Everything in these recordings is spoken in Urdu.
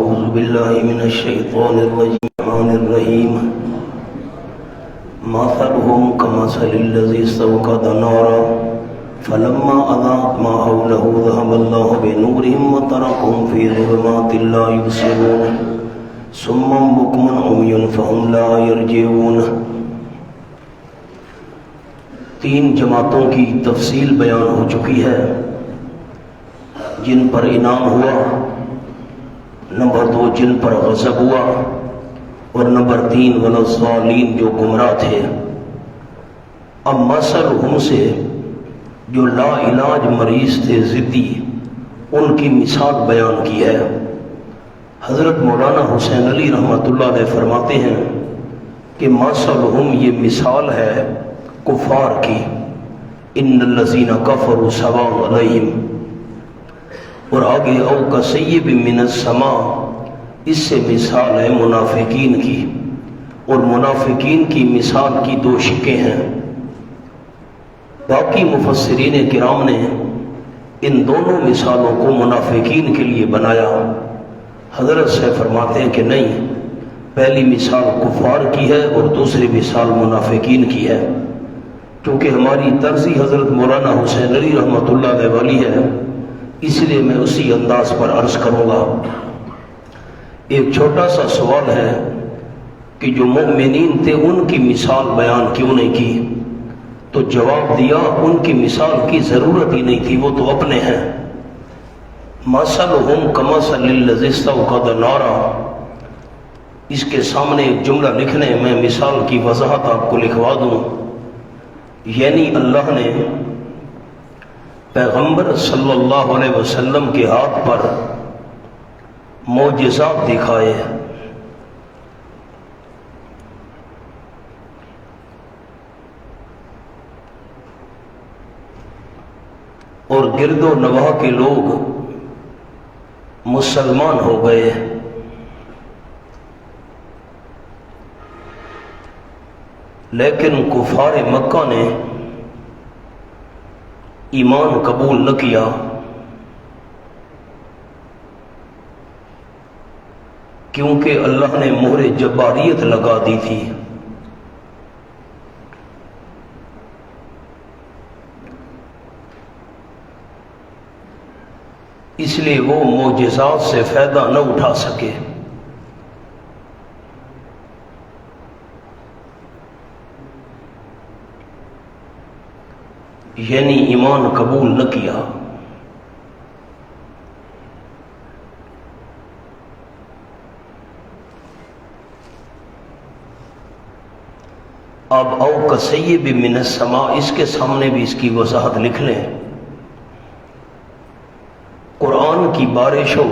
أعوذ بالله من الشيطان الرجيم مثلهم كمثل الذي استوقد نارا فلما أضاءت ما حوله ذهب الله بنورهم وتركهم في ظلمات لا يبصرون صم بكم عمي فهم لا يرجعون۔ تین جماعتوں کی تفصیل بیان ہو چکی ہے جن پر انعام ہوا، نمبر 2 جن پر غضب ہوا، اور نمبر 3 والضالین جو گمراہ تھے۔ اب مثلہم سے جو لا علاج مریض تھے ضدی، ان کی مثال بیان کی ہے۔ حضرت مولانا حسین علی رحمۃ اللہ علیہ فرماتے ہیں کہ مثلہم یہ مثال ہے کفار کی، ان الذین کفروا سواء علیہم، اور آگے او کصیب من السماء، اس سے مثال ہے منافقین کی، اور منافقین کی مثال کی 2 شکیں ہیں۔ باقی مفسرین کرام نے ان دونوں مثالوں کو منافقین کے لیے بنایا۔ حضرت سے فرماتے ہیں کہ نہیں، پہلی مثال کفار کی ہے اور دوسری مثال منافقین کی ہے۔ کیونکہ ہماری ترجیح حضرت مولانا حسین علی رحمۃ اللہ علیہ والی ہے، اس لیے میں اسی انداز پر عرض کروں گا۔ ایک چھوٹا سا سوال ہے کہ جو مومنین تھے ان کی مثال بیان کیوں نہیں کی؟ تو جواب دیا ان کی مثال کی ضرورت ہی نہیں تھی، وہ تو اپنے ہیں۔ مثلہم کمثل الذی استوقد نارا، اس کے سامنے ایک جملہ لکھنے میں مثال کی وضاحت آپ کو لکھوا دوں۔ یعنی اللہ نے پیغمبر صلی اللہ علیہ وسلم کے ہاتھ پر معجزات دکھائے، اور گرد و نواح کے لوگ مسلمان ہو گئے، لیکن کفار مکہ نے ایمان قبول نہ کیا۔ کیونکہ اللہ نے مہر جباریت لگا دی تھی۔ اس لیے وہ معجزات سے فائدہ نہ اٹھا سکے۔ یعنی ایمان قبول نہ کیا۔ اب او کصیب من السماء، اس کے سامنے بھی اس کی وضاحت لکھ لیں۔ قرآن کی بارش ہو،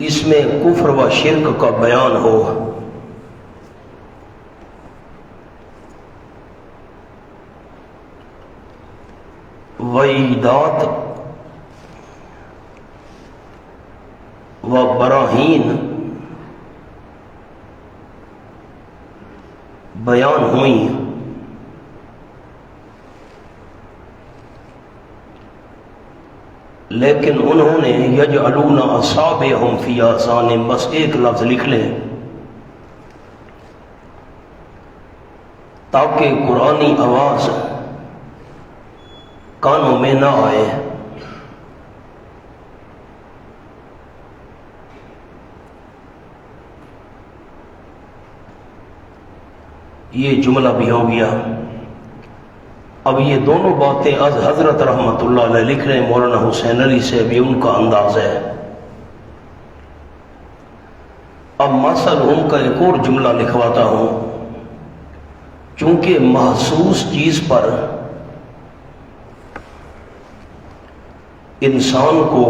اس میں کفر و شرک کا بیان ہو، وعیدات و براہین بیان ہوئی، لیکن انہوں نے یجعلون اصابعہم فی آذانہم، بس ایک لفظ لکھ لیں تاکہ قرآنی آواز کانوں میں نہ آئے۔ یہ جملہ بھی ہو گیا۔ اب یہ دونوں باتیں از حضرت رحمت اللہ علیہ لکھ رہے ہیں مولانا حسین علی سے، بھی ان کا انداز ہے۔ اب مثلہم کا ایک اور جملہ لکھواتا ہوں، چونکہ محسوس چیز پر انسان کو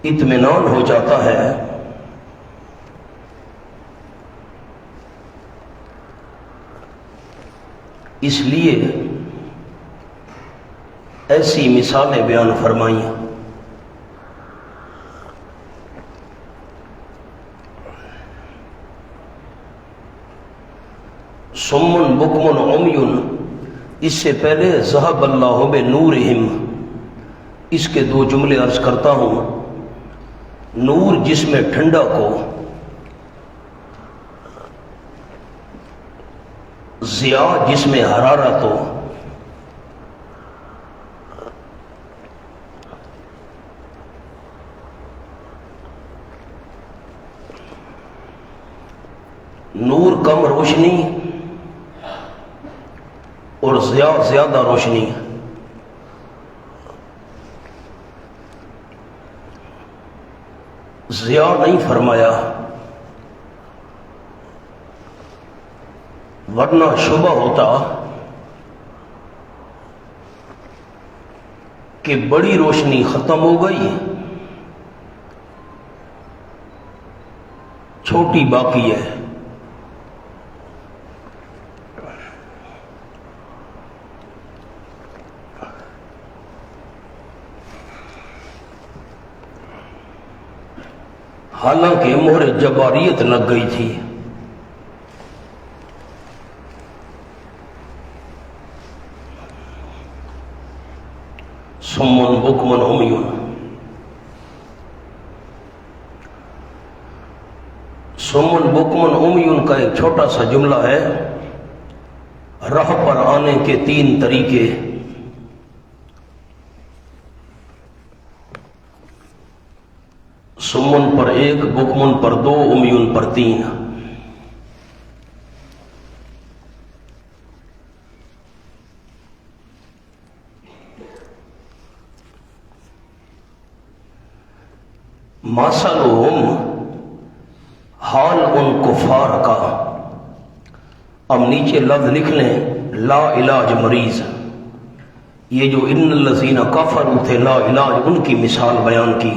اطمینان ہو جاتا ہے، اس لیے ایسی مثالیں بیان فرمائیں۔ سمن بکمن عمیون، اس سے پہلے ذہب اللہ بنورہم، اس کے دو جملے عرض کرتا ہوں۔ نور جس میں ٹھنڈا کو، ضیاء جس میں حرارت ہو، نور کم روشنی اور ضیاء زیادہ روشنی۔ ضیاء نہیں فرمایا، ورنہ شبہ ہوتا کہ بڑی روشنی ختم ہو گئی، چھوٹی باقی ہے۔ حالانکہ مہر جباریت لگ گئی تھی۔ صم بکم عمی، صم بکم عمی کا ایک چھوٹا سا جملہ ہے۔ راہ پر آنے کے تین طریقے۔ سمن پر ایک، بکمن پر دو، امیون پر تین۔ مثلہم، حال ان کفار کا۔ اب نیچے لفظ لکھ لیں، لا علاج مریض۔ یہ جو ان الذین کفروا تھے لا علاج، ان کی مثال بیان کی۔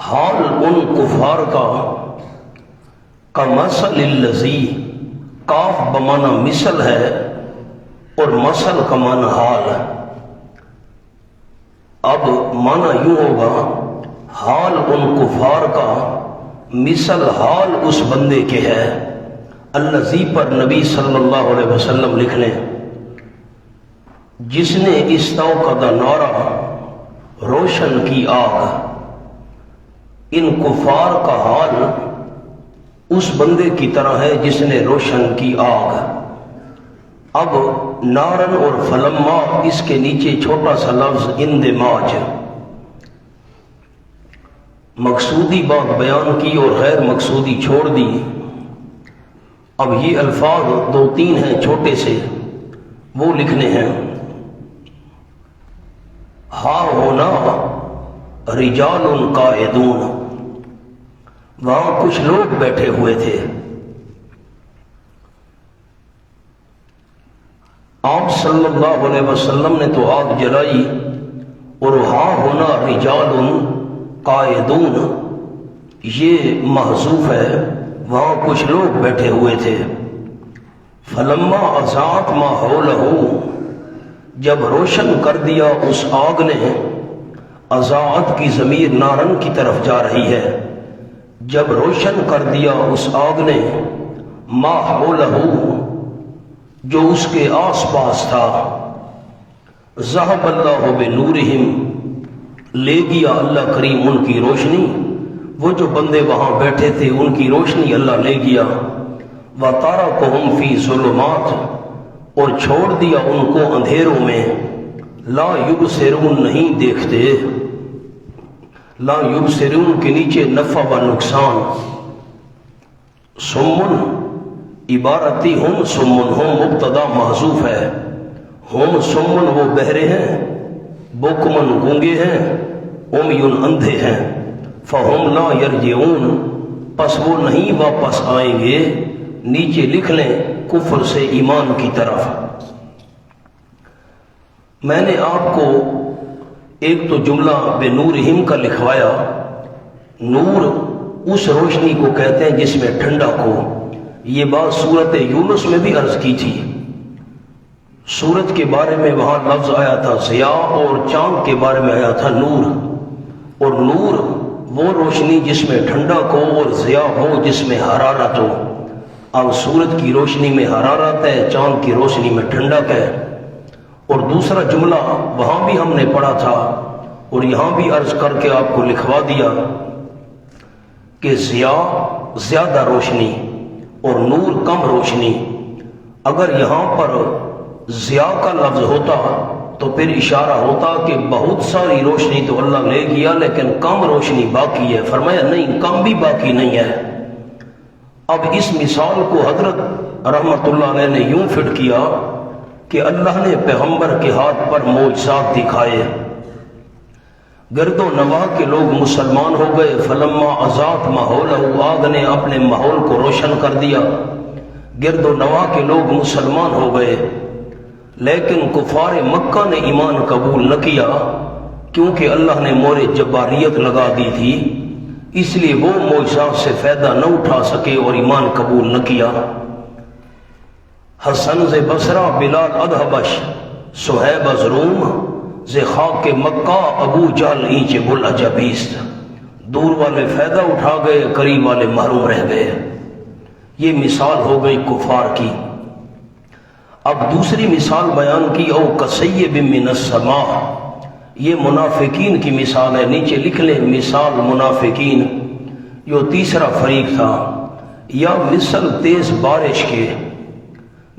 حال ان کفار کا مثل الذی، کاف بمانا مثل ہے اور مثل کا معنی حال۔ اب معنی یوں ہوگا، حال ان کفار کا مثل حال اس بندے کے ہے۔ الذی پر نبی صلی اللہ علیہ وسلم لکھ لیں، جس نے استوقد نارا، روشن کی آگ۔ ان کفار کا حال اس بندے کی طرح ہے جس نے روشن کی آگ۔ اب نارن اور فلما، اس کے نیچے چھوٹا سا لفظ اندماج۔ مقصودی بات بیان کی اور غیر مقصودی چھوڑ دی۔ اب یہ الفاظ دو تین ہیں چھوٹے سے، وہ لکھنے ہیں۔ ہا ہونا رجال قائدون، وہاں کچھ لوگ بیٹھے ہوئے تھے۔ آپ صلی اللہ علیہ وسلم نے تو آگ جلائی، اور ہاں ہونا رجال قائدون یہ محذوف ہے، وہاں کچھ لوگ بیٹھے ہوئے تھے۔ فلما اضاءت ما حولہ، جب روشن کر دیا اس آگ نے، اضاءت کی ضمیر نارن کی طرف جا رہی ہے، جب روشن کر دیا اس آگ نے، ما حولہ جو اس کے آس پاس تھا، ذہب اللہ بنورہم لے گیا اللہ کریم ان کی روشنی، وہ جو بندے وہاں بیٹھے تھے ان کی روشنی اللہ لے گیا۔ وَتَرَكُهُمْ فِي ظُلُمَاتٍ اور چھوڑ دیا ان کو اندھیروں میں، لا یبصرون نہیں دیکھتے۔ لا یبصرون کے نیچے نفع و نقصان۔ سمن عبارتی ہم سمن، ہم مبتدا محذوف ہے۔ ہم سمن وہ بہرے ہیں، بکمن گونگے ہیں، امیون اندھے ہیں۔ فہم لا یرجعون پس وہ نہیں واپس آئیں گے۔ نیچے لکھ لیں، کفر سے ایمان کی طرف۔ میں نے آپ کو ایک تو جملہ بے نورہم کا لکھوایا۔ نور اس روشنی کو کہتے ہیں جس میں ٹھنڈا کو۔ یہ بات سورت یونس میں بھی عرض کی تھی۔ سورج کے بارے میں وہاں لفظ آیا تھا ضیاء، اور چاند کے بارے میں آیا تھا نور۔ اور نور وہ روشنی جس میں ٹھنڈا کو، اور ضیاء وہ جس میں حرارت ہو۔ اب سورج کی روشنی میں حرارت ہے، چاند کی روشنی میں ٹھنڈک ہے۔ اور دوسرا جملہ وہاں بھی ہم نے پڑھا تھا اور یہاں بھی عرض کر کے آپ کو لکھوا دیا کہ ضیاء زیادہ روشنی اور نور کم روشنی. اگر یہاں پر ضیاء کا لفظ ہوتا تو پھر اشارہ ہوتا کہ بہت ساری روشنی تو اللہ لے گیا لیکن کم روشنی باقی ہے. فرمایا نہیں، کم بھی باقی نہیں ہے. اب اس مثال کو حضرت رحمت اللہ علیہ نے یوں فٹ کیا کہ اللہ نے پیغمبر کے ہاتھ پر معجزات دکھائے، گرد و نواح کے لوگ مسلمان ہو گئے. فلما اضاءت ماحولہ، آگ نے اپنے ماحول کو روشن کر دیا، گرد و نواح کے لوگ مسلمان ہو گئے. لیکن کفار مکہ نے ایمان قبول نہ کیا کیونکہ اللہ نے مور جباریت لگا دی تھی، اس لیے وہ معجزات سے فائدہ نہ اٹھا سکے اور ایمان قبول نہ کیا. حسن ز بصرہ بلال ادہبش، صہیب از روم ز خاک مکہ، ابو جہل اینچ بل عجبیست. دور والے فائدہ اٹھا گئے، قریب والے محروم رہ گئے. یہ مثال ہو گئی کفار کی. اب دوسری مثال بیان کی، او کصیب من السماء، یہ منافقین کی مثال ہے. نیچے لکھ لیں مثال منافقین. جو تیسرا فریق تھا، یا مثل تیز بارش کے،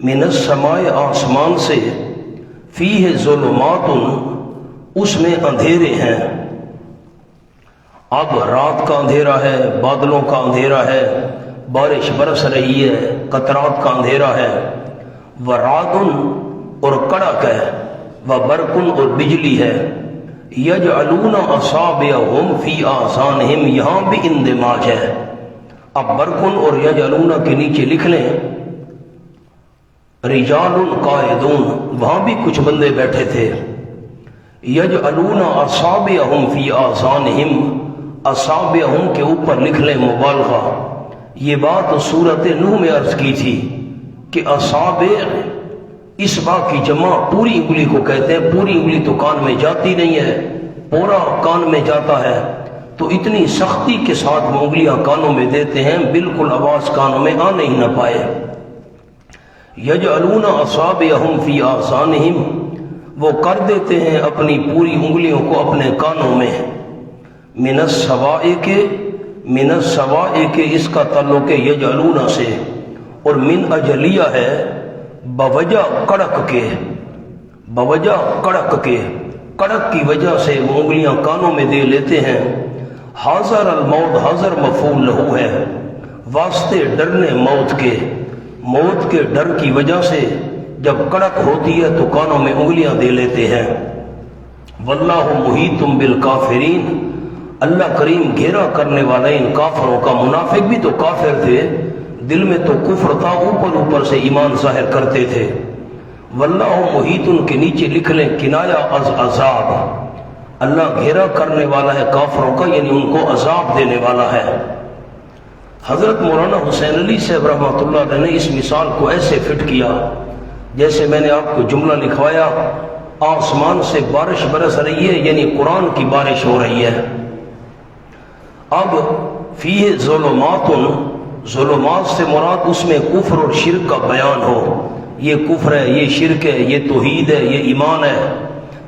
من السماء آسمان سے، فیہ ظلمات اس میں اندھیرے ہیں. اب رات کا اندھیرا ہے، بادلوں کا اندھیرا ہے، بارش برس رہی ہے، قطرات کا اندھیرا ہے. ورعد اور کڑک ہے، وبرق اور بجلی ہے. یجعلون اصابعہم فی آذانہم، یہاں بھی اندماج ہے. اب برق اور یجعلون کے نیچے لکھ لیں رجال قائدون، وہاں بھی کچھ بندے بیٹھے تھے. یجعلون اصابعہم فی آذانہم، اصابعہم کے اوپر لکھ لیں مبالغہ. یہ بات سورۃ نوح میں عرض کی تھی کہ اصابع اصبع کی جمع پوری انگلی کو کہتے ہیں. پوری انگلی تو کان میں جاتی نہیں ہے، پورا کان میں جاتا ہے، تو اتنی سختی کے ساتھ وہ انگلیاں کانوں میں دیتے ہیں بالکل آواز کانوں میں آ نہیں نہ پائے. یجعلون اصابعہم فی آذانہم، وہ کر دیتے ہیں اپنی پوری انگلیوں کو اپنے کانوں میں. من السواء کے اس کا تعلق ہے یجعلون سے، اور من اجلیہ ہے بوجہ کڑک کے. بوجہ کڑک کے، کڑک کی وجہ سے وہ انگلیاں کانوں میں دے لیتے ہیں. حاضر الموت، حاضر مفعول لہو ہے، واسطے ڈرنے موت کے. موت کے ڈر کی وجہ سے جب کڑک ہوتی ہے تو کانوں میں انگلیاں دے لیتے ہیں. واللہ محیط بالکافرین، اللہ کریم گھیرا کرنے والا ان کافروں کا. منافق بھی تو کافر تھے، دل میں تو کفر تھا، اوپر اوپر سے ایمان ظاہر کرتے تھے. واللہ محیط کے نیچے لکھ لیں کنایہ از عذاب، اللہ گھیرا کرنے والا ہے کافروں کا، یعنی ان کو عذاب دینے والا ہے. حضرت مولانا حسین علی صاحب رحمۃ اللہ علیہ نے اس مثال کو ایسے فٹ کیا جیسے میں نے آپ کو جملہ لکھوایا، آسمان سے بارش برس رہی ہے، یعنی قرآن کی بارش ہو رہی ہے. اب فیہ ظلمات، ظلمات سے مراد اس میں کفر اور شرک کا بیان ہو. یہ کفر ہے، یہ شرک ہے، یہ توحید ہے، یہ ایمان ہے.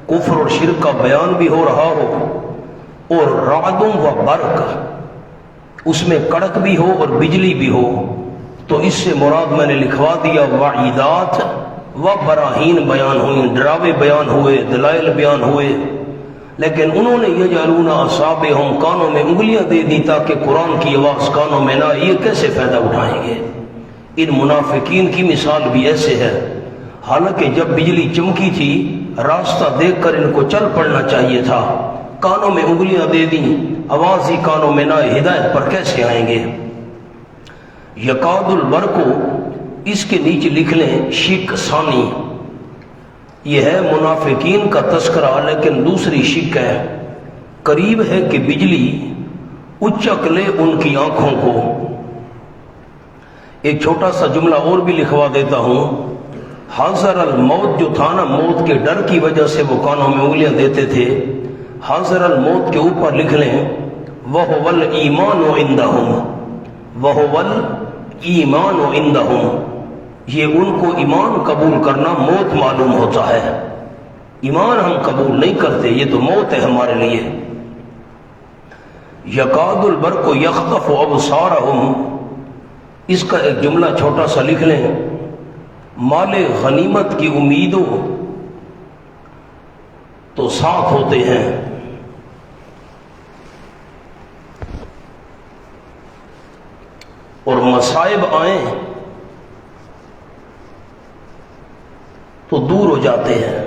کفر اور شرک کا بیان بھی ہو رہا ہو. اور رعد و برق، اس میں کڑک بھی ہو اور بجلی بھی ہو. تو اس سے مراد میں نے لکھوا دیا وعیدات و براہین بیان ہوئی، ڈراوے بیان ہوئے، دلائل بیان ہوئے. لیکن انہوں نے یجعلون اصابعہم، کانوں میں انگلیاں دے دی تاکہ قرآن کی آواز کانوں میں نہ. یہ کیسے فائدہ اٹھائیں گے؟ ان منافقین کی مثال بھی ایسے ہے. حالانکہ جب بجلی چمکی تھی راستہ دیکھ کر ان کو چل پڑنا چاہیے تھا، کانوں میں انگلیاں دے دیں، آواز ہی کانوں میں نہ، ہدایت پر کیسے آئیں گے؟ یکاد البرق، اس کے نیچے لکھ لیں شک ثانی. یہ ہے منافقین کا تذکرہ، لیکن دوسری شک ہے. قریب ہے کہ بجلی اچک لے ان کی آنکھوں کو. ایک چھوٹا سا جملہ اور بھی لکھوا دیتا ہوں. حاضر الموت جو تھا نا، موت کے ڈر کی وجہ سے وہ کانوں میں انگلیاں دیتے تھے. حاضر الموت کے اوپر لکھ لیں وَهُوَ الْإِيمَانُ عِنْدَهُمْ، وَهُوَ الْإِيمَانُ عِنْدَهُمْ، یہ ان کو ایمان قبول کرنا موت معلوم ہوتا ہے. ایمان ہم قبول نہیں کرتے، یہ تو موت ہے ہمارے لیے۔ یکاد البرق یخطف ابصارہم، اس کا ایک جملہ چھوٹا سا لکھ لیں، مال غنیمت کی امید ہو تو ساتھ ہوتے ہیں، اور مصائب آئیں تو دور ہو جاتے ہیں۔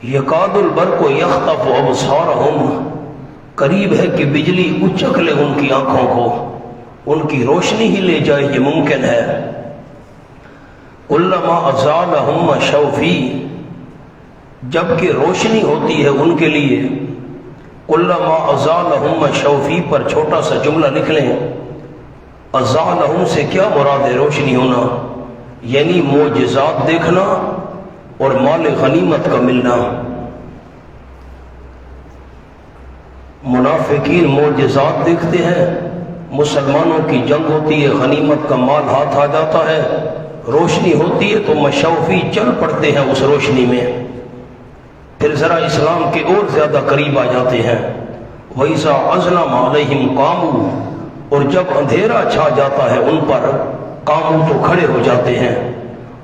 یکاد البرق یخطف ابصارہم، قریب ہے کہ بجلی اچک لے ان کی آنکھوں کو، ان کی روشنی ہی لے جائے، یہ ممکن ہے۔ کلما ازالہم مشوا فیہ، جبکہ روشنی ہوتی ہے ان کے لیے، کلما ازالہم مشوا فیہ پر چھوٹا سا جملہ لکھ لیں، ازالہم سے کیا مراد ہے روشنی ہونا؟ یعنی معجزات دیکھنا اور مال غنیمت کا ملنا۔ منافقین معجزات دیکھتے ہیں، مسلمانوں کی جنگ ہوتی ہے، غنیمت کا مال ہاتھ آ جاتا ہے، روشنی ہوتی ہے تو مشوفی چل پڑتے ہیں اس روشنی میں، پھر ذرا اسلام کے اور زیادہ قریب آ جاتے ہیں۔ وَإِذَا أَظْلَمَ عَلَيْهِمْ قَامُوا، اور جب اندھیرا چھا جاتا ہے ان پر، قاموا تو کھڑے ہو جاتے ہیں۔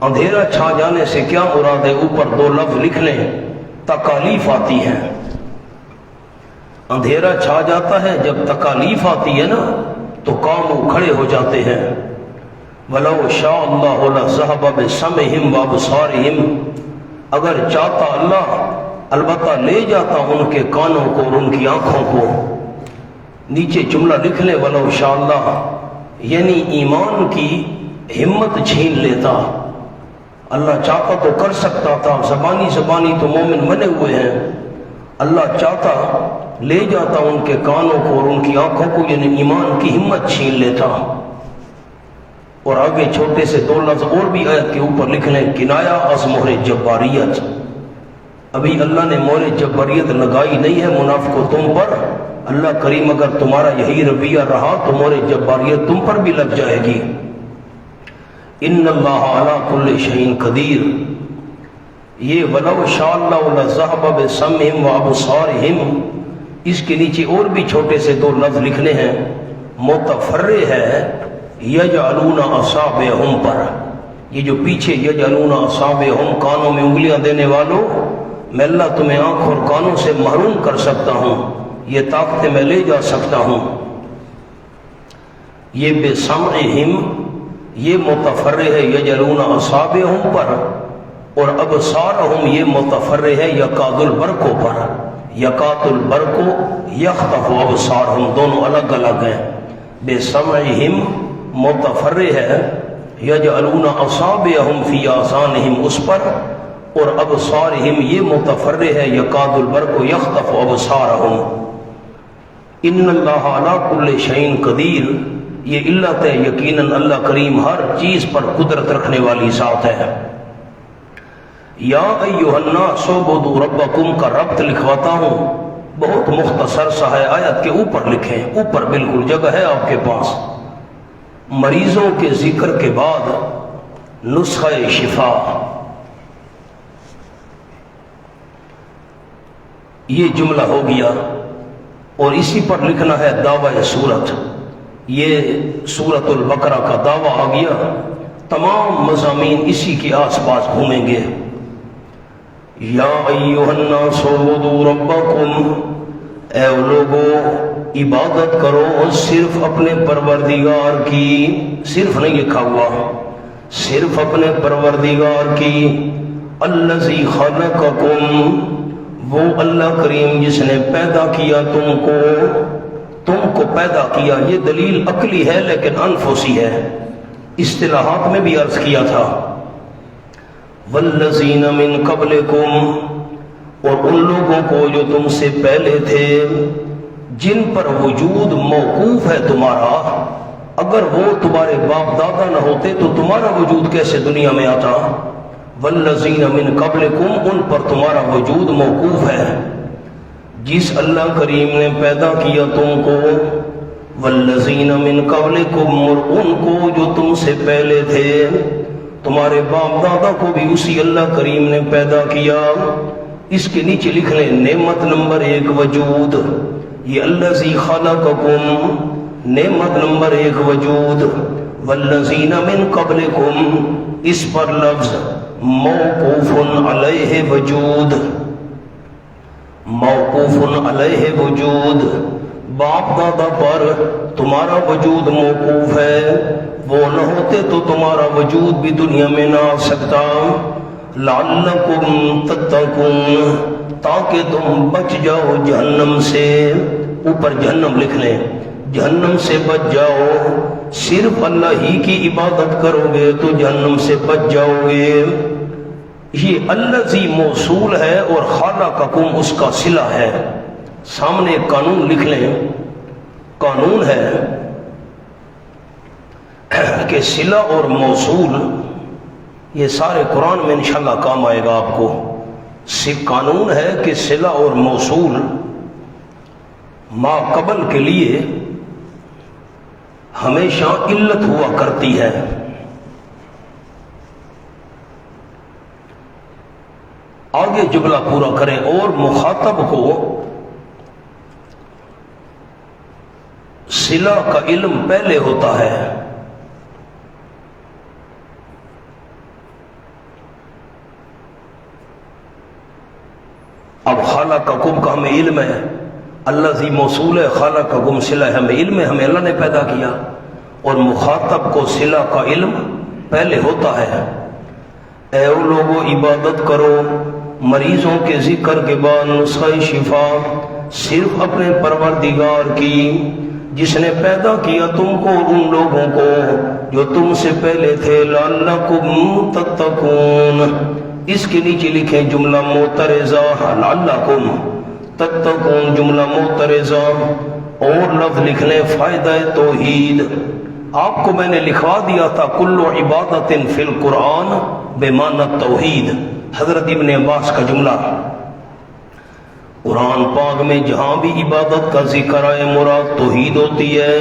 اندھیرا چھا جانے سے کیا مراد ہے؟ اوپر دو لفظ لکھ لیں، تکالیف آتی ہیں۔ اندھیرا چھا جاتا ہے، جب تکالیف آتی ہے نا تو قاموا کھڑے ہو جاتے ہیں۔ وَلَوْ شَاءَ اللَّهُ لَذَهَبَ بِسَمْعِهِمْ وَأَبْصَارِهِمْ، اگر چاہتا اللہ البتہ لے جاتا ان کے کانوں کو اور ان کی آنکھوں کو۔ نیچے جملہ لکھ لیں، وَلَوْ شَاءَ اللَّهُ، یعنی ایمان کی ہمت چھین لیتا، اللہ چاہتا تو کر سکتا تھا، زبانی تو مومن بنے ہوئے ہیں، اللہ چاہتا لے جاتا ان کے کانوں کو اور ان کی آنکھوں کو، یعنی ایمان کی ہمت چھین لیتا۔ اور آگے چھوٹے سے دو لفظ اور بھی آیت کے اوپر لکھ لیں، کنایا از مہر جباریت، ابھی اللہ نے مہر جباریت لگائی نہیں ہے منافقو تم پر، اللہ کریم اگر تمہارا یہی رویہ رہا تو مہر جباریت تم پر بھی لگ جائے گی۔ ان اللہ علی کل شیء قدیر، یہ وَلَوْ شَاءَ اللَّهُ لَذَهَبَ بِسَمْعِهِمْ وَأَبْصَارِهِمْ، اس کے نیچے اور بھی چھوٹے سے دو لفظ لکھنے ہیں، متفرع ہے یجعلون اصابعہم پر، یہ جو پیچھے یجعلون اصابعہم، کانوں میں انگلیاں دینے والوں، میں اللہ تمہیں آنکھ اور کانوں سے محروم کر سکتا ہوں، یہ طاقتیں میں لے جا سکتا ہوں۔ یہ بسمعہم، یہ متفرع ہے یجعلون اصابعہم پر، اور ابصارہم یہ متفرع ہے یکاد البرق پر، یکاد البرق یخطف ابصارہم، دونوں الگ الگ ہیں۔ بسمعہم متفرع ہے یجعلون اصابعہم فی آذانہم اس پر، اور ابصارہم یہ متفرع ہے یکاد البرق یخطف ابصارہم۔ ان اللہ علی کل شیء قدیر، یہ علت ہے یقیناً اللہ کریم ہر چیز پر قدرت رکھنے والی ذات ہے۔ یا ایھا الناس اعبدوا ربکم کا ربط لکھواتا ہوں، بہت مختصر سا ہے، آیت کے اوپر لکھیں، اوپر بالکل جگہ ہے آپ کے پاس۔ مریضوں کے ذکر کے بعد نسخہ شفا، یہ جملہ ہو گیا، اور اسی پر لکھنا ہے دعوی سورت، یہ سورت البقرہ کا دعویٰ آ گیا، تمام مضامین اسی کے آس پاس گھومیں گے۔ یا ایھا الناس اعبدوا ربکم، اے لوگو عبادت کرو صرف اپنے پروردگار کی، صرف نہیں لکھا ہوا، صرف اپنے پروردگار کی، الذی خلقکم، وہ اللہ کریم جس نے پیدا کیا تم کو پیدا کیا۔ یہ دلیل عقلی ہے لیکن انفسی ہے، اصطلاحات میں بھی عرض کیا تھا۔ والذین من قبلکم، اور ان لوگوں کو جو تم سے پہلے تھے، جن پر وجود موقوف ہے تمہارا، اگر وہ تمہارے باپ دادا نہ ہوتے تو تمہارا وجود کیسے دنیا میں آتا؟ والذین من قبلکم، ان پر تمہارا وجود موقوف ہے، جس اللہ کریم نے پیدا کیا تم کو۔ والذین من قبلکم، اور ان کو جو تم سے پہلے تھے، تمہارے باپ دادا کو بھی اسی اللہ کریم نے پیدا کیا۔ اس کے نیچے لکھ لیں نعمت نمبر 1 وجود، یہ الذی خلقکم، نعمت نمبر 1 وجود، والذین من قبلکم، اس پر لفظ موقوف علیہ وجود، موقوف علیہ وجود، باپ دادا پر تمہارا وجود موقوف ہے، وہ نہ ہوتے تو تمہارا وجود بھی دنیا میں نہ آ سکتا۔ لعلکم تتقون، تاکہ تم بچ جاؤ جہنم سے، اوپر جہنم لکھ لیں، جہنم سے بچ جاؤ، صرف اللہ ہی کی عبادت کرو گے تو جہنم سے بچ جاؤ گے۔ یہ الذی موصول ہے اور خلقکم اس کا صلہ ہے۔ سامنے ایک قانون لکھ لیں، قانون ہے کہ صلہ اور موصول یہ سارے قرآن میں انشاءاللہ کام آئے گا آپ کو۔ قانون ہے کہ صلہ اور موصول ما قبل کے لیے ہمیشہ علت ہوا کرتی ہے۔ آگے جملہ پورا کریں، اور مخاطب کو صلہ کا علم پہلے ہوتا ہے۔ اب خلقکم کا ہمیں علم ہے، الذی موصول ہے، خلقکم صلہ ہے، ہمیں علم ہے، ہمیں اللہ نے پیدا کیا، اور مخاطب کو صلہ کا علم پہلے ہوتا ہے۔ اے او لوگو عبادت کرو، مریضوں کے ذکر کے بعد نسخہ شفا صرف اپنے پروردگار کی، جس نے پیدا کیا تم کو اور ان لوگوں کو جو تم سے پہلے تھے، لعلکم تتقون، اس کے نیچے لکھیں جملہ معترضہ، لعلکم تتقون جملہ معترضہ، اور لفظ لکھ لیں فائدہ توحید۔ آپ کو میں نے لکھوا دیا تھا کل عبادت فی القرآن بمعنی توحید، حضرت ابن عباس کا جملہ۔ قرآن پاک میں جہاں بھی عبادت کا ذکر آئے مراد توحید ہوتی ہے۔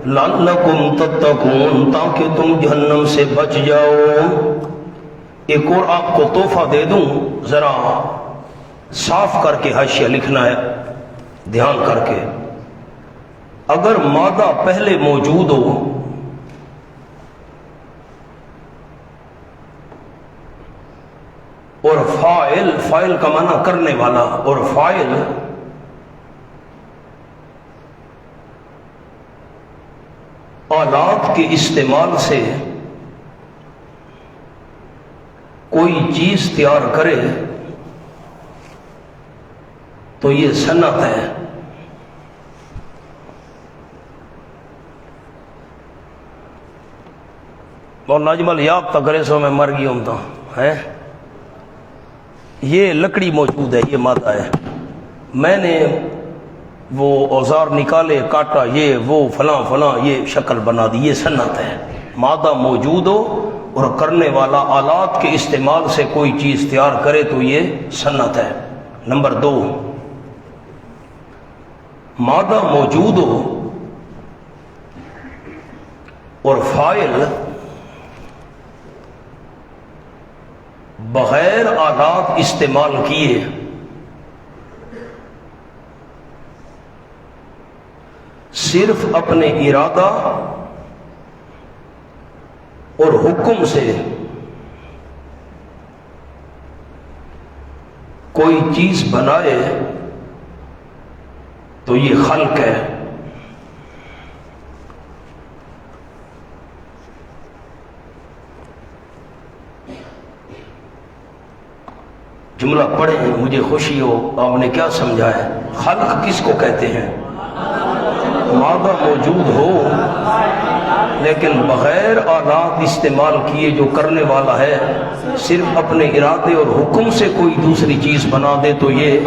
لعلکم تتقون، تاکہ تم جہنم سے بچ جاؤ۔ ایک اور آپ کو تحفہ دے دوں، ذرا صاف کر کے حاشیہ لکھنا ہے، دھیان کر کے۔ اگر مادہ پہلے موجود ہو اور فاعل، فاعل کا معنی کرنے والا، اور فاعل آلات کے استعمال سے کوئی چیز تیار کرے تو یہ صنعت ہے۔ مولانا اجمل یاب تک کرے سو میں مر گئی ہوں تو ہے، یہ لکڑی موجود ہے، یہ مادہ ہے، میں نے وہ اوزار نکالے، کاٹا، یہ وہ فلاں فلاں، یہ شکل بنا دی، یہ صنعت ہے۔ مادہ موجود ہو اور کرنے والا آلات کے استعمال سے کوئی چیز تیار کرے تو یہ صنعت ہے۔ نمبر 2، مادہ موجود ہو اور فاعل بغیر آلات استعمال کیے صرف اپنے ارادہ اور حکم سے کوئی چیز بنائے تو یہ خلق ہے۔ جملہ پڑھیں، مجھے خوشی ہو آپ نے کیا سمجھا ہے۔ خلق کس کو کہتے ہیں؟ مادہ موجود ہو لیکن بغیر آلات استعمال کیے جو کرنے والا ہے صرف اپنے ارادے اور حکم سے کوئی دوسری چیز بنا دے تو یہ،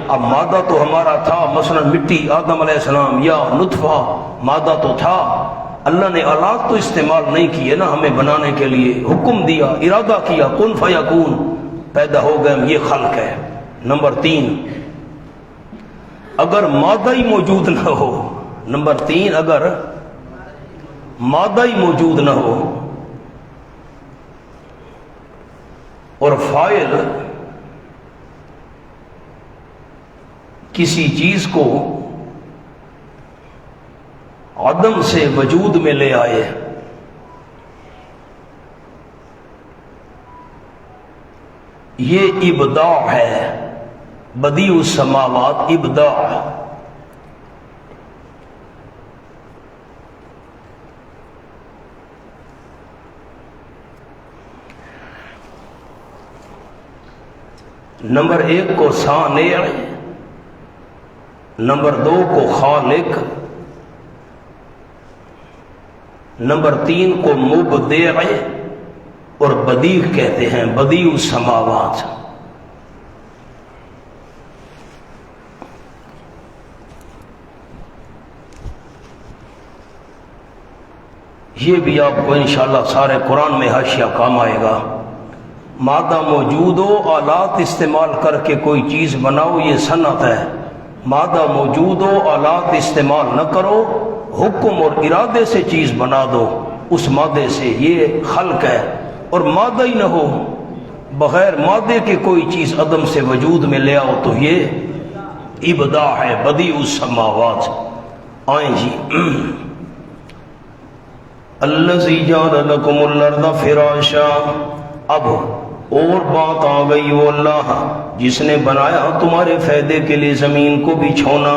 اب مادہ تو ہمارا تھا، مثلا مٹی، آدم علیہ السلام، یا نطفہ مادہ تو تھا، اللہ نے آلات تو استعمال نہیں کیے نا ہمیں بنانے کے لیے، حکم دیا، ارادہ کیا، کن فیکون، پیدا ہو گئے، یہ خلق ہے۔ نمبر 3، اگر مادہ ہی موجود نہ ہو، نمبر 3، اگر مادہ ہی موجود نہ ہو اور فاعل کسی چیز کو عدم سے وجود میں لے آئے، یہ ابداع ہے، بدیع السماوات ابداع۔ نمبر 1 کو صانع، نمبر 2 کو خالق، نمبر 3 کو مبدع اور بدیع کہتے ہیں، بدیع السماوات۔ یہ بھی آپ کو انشاءاللہ سارے قرآن میں حاشیہ کام آئے گا۔ مادہ موجود ہو، آلات استعمال کر کے کوئی چیز بناؤ، یہ صنعت ہے۔ مادہ موجود ہو، آلات استعمال نہ کرو، حکم اور ارادے سے چیز بنا دو اس مادے سے، یہ خلق ہے۔ اور مادہ ہی نہ ہو، بغیر مادے کے کوئی چیز عدم سے وجود میں لے آؤ تو یہ ابداع ہے، بدیع السماوات۔ آئیں جی، الذی جعل لکم الارض فراشا، اب اور بات آ گئی، وہ اللہ جس نے بنایا تمہارے فائدے کے لیے زمین کو بچھونا۔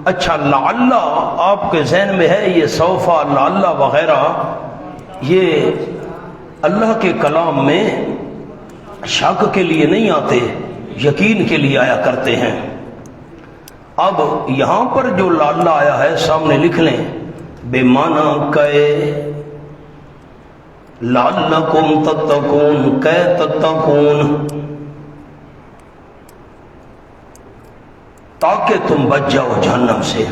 اچھا، لعل آپ کے ذہن میں ہے یہ سوفا لعل وغیرہ، یہ اللہ کے کلام میں شک کے لیے نہیں آتے، یقین کے لیے آیا کرتے ہیں۔ اب یہاں پر جو لعل آیا ہے سامنے لکھ لیں، بے معنی کئے، لعلکم تتقون، کہ تتقون، تاکہ تم بچ جاؤ جہنم سے۔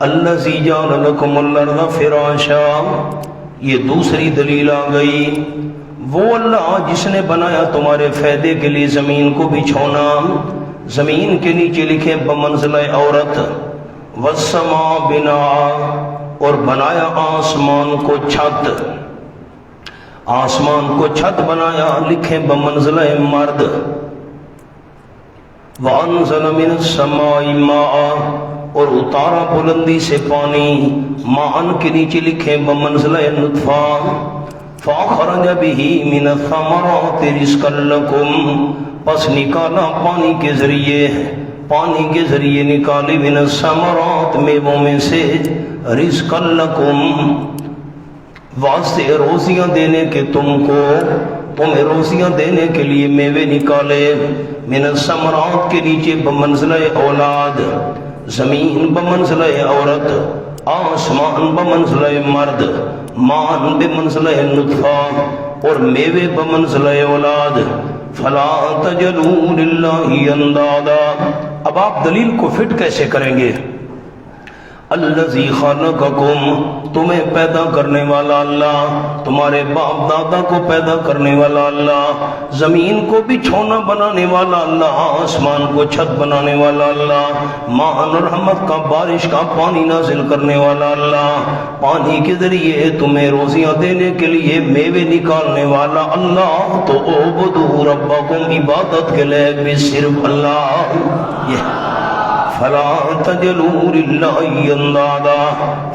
الذی جعل لکم الارض فراشا، یہ دوسری دلیل آ گئی، وہ اللہ جس نے بنایا تمہارے فائدے کے لیے زمین کو بچھونا۔ زمین کے نیچے لکھے بمنزلہ عورت، والسماء بناء، اور بنایا آسمان کو چھت، آسمان کو چھت بنایا، لکھیں بمنزلہ مرد۔ وَأَنزَلَ مِنَ السَّمَاءِ مَاءً، اور اتارا بلندی سے پانی، ماءً کے نیچے لکھیں بمنزلہ نطفہ۔ فَأَخْرَجَ بِهِ مِنَ الثَّمَرَاتِ رِزْقًا لَكُمْ، پس نکالا پانی کے ذریعے، پانی کے ذریعے نکالی من الثمرات، میووں میں سے، رزقا لکم، واسطے روزیاں دینے کے تم کو، تمہیں روزیاں دینے کے لیے میوے نکالے، من الثمرات کے نیچے بمنزلہ اولاد، زمین بمنزلہ عورت، آسمان بمنزلہ مرد، مان بمنزلہ نطفہ، اور میوے بمنزلہ اولاد۔ فلا تجعلوا للہ اندادا، اب آپ دلیل کو فٹ کیسے کریں گے؟ الذی خلقکم، تمہیں پیدا کرنے والا اللہ، تمہارے باپ دادا کو پیدا کرنے والا اللہ، زمین کو بچھونا بنانے والا اللہ، آسمان کو چھت بنانے والا اللہ، مان اور رحمت کا بارش کا پانی نازل کرنے والا اللہ، پانی کے ذریعے تمہیں روزیاں دینے کے لیے میوے نکالنے والا اللہ۔ تو اعبدوا ربکم، عبادت کے لائق بھی صرف اللہ۔ فلا تجعلوا للہ اندادا،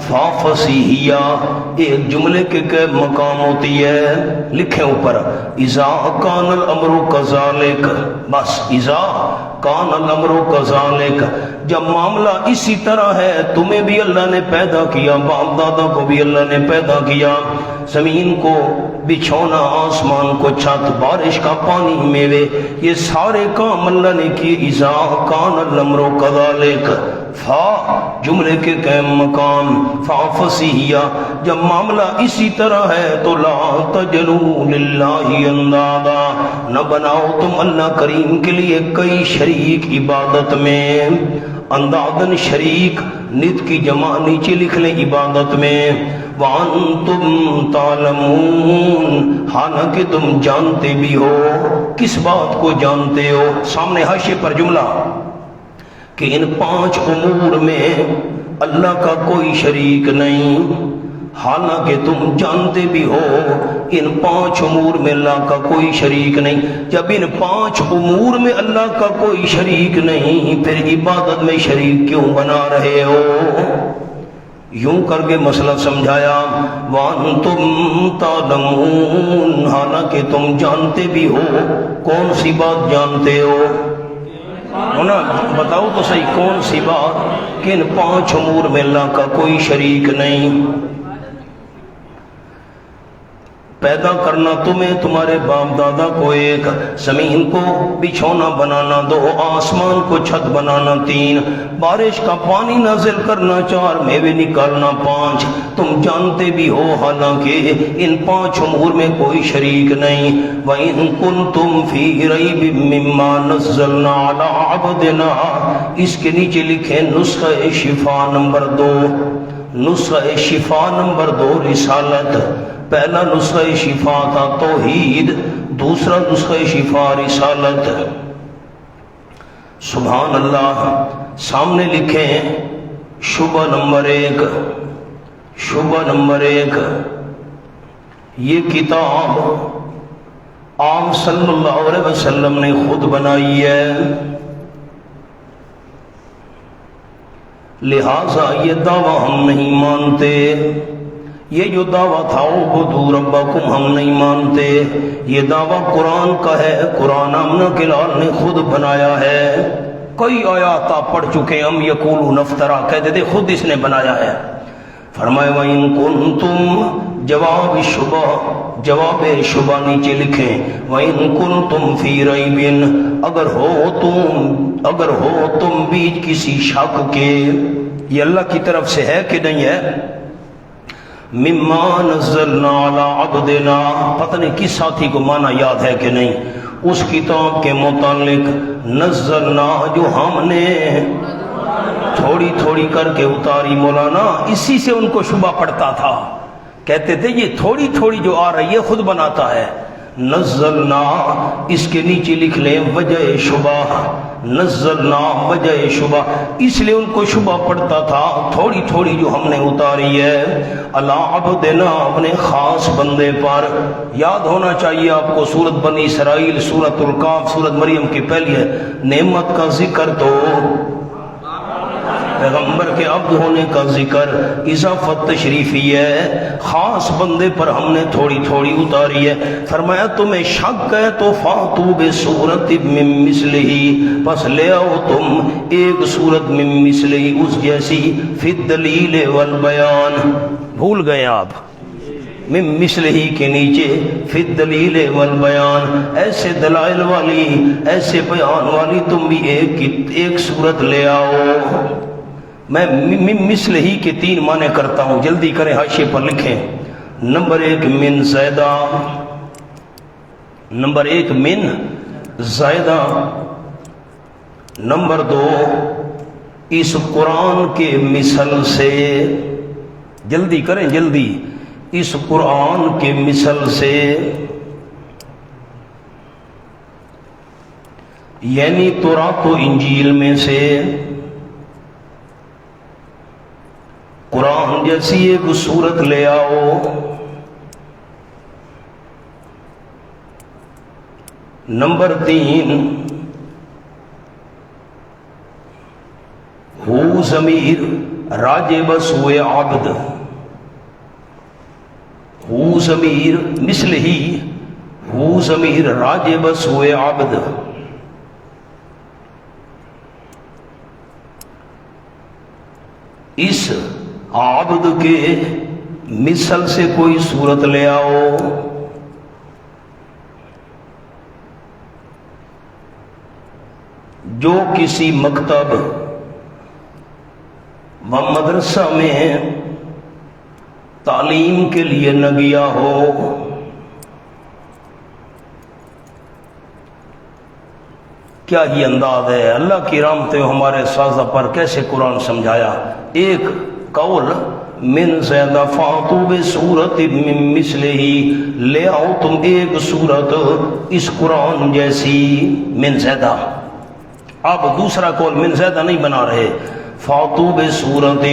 فا فصیحیہ، ایک جملے کے مقام ہوتی ہے، لکھیں اوپر، اذا کان الامر کذالک، بس اذا کان الامر کذالک، جب معاملہ اسی طرح ہے، تمہیں بھی اللہ نے پیدا کیا، باپ دادا کو بھی اللہ نے پیدا کیا، زمین کو بچھونا، آسمان کو چھت، بارش کا پانی، میوے، یہ سارے کام اللہ نے کیے۔ اذا کان الامر کذالک، فا جملے کے قائم مقام، فا فصیحیہ، جب معاملہ اسی طرح ہے تو لا تجعلوا للہ اندادا، نہ بناؤ تم اللہ کریم کے لیے کئی شریک عبادت میں۔ اندادن شریک، ند کی جمع نیچے لکھ لیں عبادت میں۔ وَأَنْتُمْ تَعْلَمُونَ، حالانکہ تم جانتے بھی ہو، کس بات کو جانتے ہو؟ سامنے حاشیے پر جملہ کہ ان 5 امور میں اللہ کا کوئی شریک نہیں، حالانکہ تم جانتے بھی ہو ان 5 امور میں اللہ کا کوئی شریک نہیں۔ جب ان 5 امور میں اللہ کا کوئی شریک نہیں پھر عبادت میں شریک کیوں بنا رہے ہو؟ یوں کر کے مسئلہ سمجھایا، وَأَنْتُمْ تَعْلَمُونَ، حالانکہ تم جانتے بھی ہو۔ کون سی بات جانتے ہو؟ بتاؤ تو صحیح کون سی بات کہ ان 5 امور میں اللہ کا کوئی شریک نہیں۔ پیدا کرنا تمہیں، تمہارے باپ دادا کو 1، زمین کو بچھونا بنانا 2، آسمان کو چھت بنانا 3، بارش کا پانی نازل کرنا 4، میوے نکالنا 5۔ تم جانتے بھی ہو حالانکہ ان 5 امور میں کوئی شریک نہیں۔ وَإِن كُنتُمْ فِي رَيْبٍ مِّمَّا نَزَّلْنَا عَلَىٰ عَبْدِنَا، اس کے نیچے لکھیں نسخہ شفا نمبر 2۔ نسخہ شفا نمبر 2 رسالت۔ پہلا نسخہ شفا تھا توحید، دوسرا نسخہ شفا رسالت۔ سبحان اللہ۔ سامنے لکھیں شبہ نمبر 1۔ شبہ نمبر 1، یہ کتاب آپ صلی اللہ علیہ وسلم نے خود بنائی ہے، لہذا یہ دعویٰ ہم نہیں مانتے۔ یہ جو دعویٰ تھا اعبدوا ربکم ہم نہیں مانتے۔ یہ دعویٰ قرآن کا ہے، قرآن آمنہ کے لال نے خود بنایا ہے۔ کئی آیات آپ پڑھ چکے ہیں، ہم یقولون افترا، کہتے تھے خود اس نے بنایا ہے۔ فرمائے وَإِن كُنتُم، جواب شبہ نیچے لکھیں وَإِن كُنتُم فِي رَيْبٍ، اگر ہو تم بیچ کسی شک کے، یہ اللہ کی طرف سے ہے کہ نہیں ہے؟ مما نزلنا علی عبدنا، پتہ نہیں کس ساتھی کو معنی یاد ہے کہ نہیں، اس کتاب کے متعلق نزلنا جو ہم نے تھوڑی تھوڑی کر کے اتاری۔ مولانا اسی سے ان کو شبہ پڑتا تھا، کہتے تھے یہ تھوڑی تھوڑی جو آ رہی ہے خود بناتا ہے۔ نزلنا، اس کے نیچے لکھ لیں وجہ شبہ، نزلنا وجہ شبہ، اس لیے ان کو شبہ پڑتا تھا تھوڑی تھوڑی جو ہم نے اتاری ہے علی عبدنا، اپنے خاص بندے پر۔ یاد ہونا چاہیے آپ کو سورۃ بنی اسرائیل، سورۃ الکاف، سورۃ مریم کی پہلی ہے، نعمت کا ذکر تو پیغمبر کے عبد ہونے کا ذکر اضافت تشریفی ہے، خاص بندے پر ہم نے تھوڑی تھوڑی اتاری ہے۔ فرمایا تمہیں شک ہے تو فاتو بصورت من مثلہ، پس لے آؤ تم ایک صورت من مثلہ، اس جیسی، فی الدلیل والبیان، بھول گئے آپ من مثلہ کے نیچے فی الدلیل والبیان، ایسے دلائل والی، ایسے بیان والی تم بھی ایک صورت لے آؤ۔ میں مثل ہی کے 3 معنی کرتا ہوں، جلدی کریں حاشیے پر لکھیں۔ نمبر 1 من زائدہ، نمبر 1 من زائدہ، نمبر 2 اس قرآن کے مثل سے، جلدی کریں جلدی، اس قرآن کے مثل سے، یعنی تورات و انجیل میں سے قرآن جیسی ایک صورت لے آؤ۔ نمبر 3 ہو ضمیر راجع بس ہوئے عبد، ہو ضمیر مثل ہی، ہو ضمیر راجع بس ہوئے عبد۔ اس عبد کے مثل سے کوئی صورت لے آؤ۔ جو کسی مکتب و مدرسہ میں تعلیم کے لیے نہ گیا ہو، کیا ہی انداز ہے، اللہ کی رحمتیں ہمارے سازہ پر کیسے قرآن سمجھایا۔ ایک قول من زیادہ فاتو بصورت من مثلہ، لے آؤ تم ایک صورت اس قرآن جیسی، من زیادہ۔ اب دوسرا قول من زیادہ نہیں بنا رہے، فاتو بسورۃ،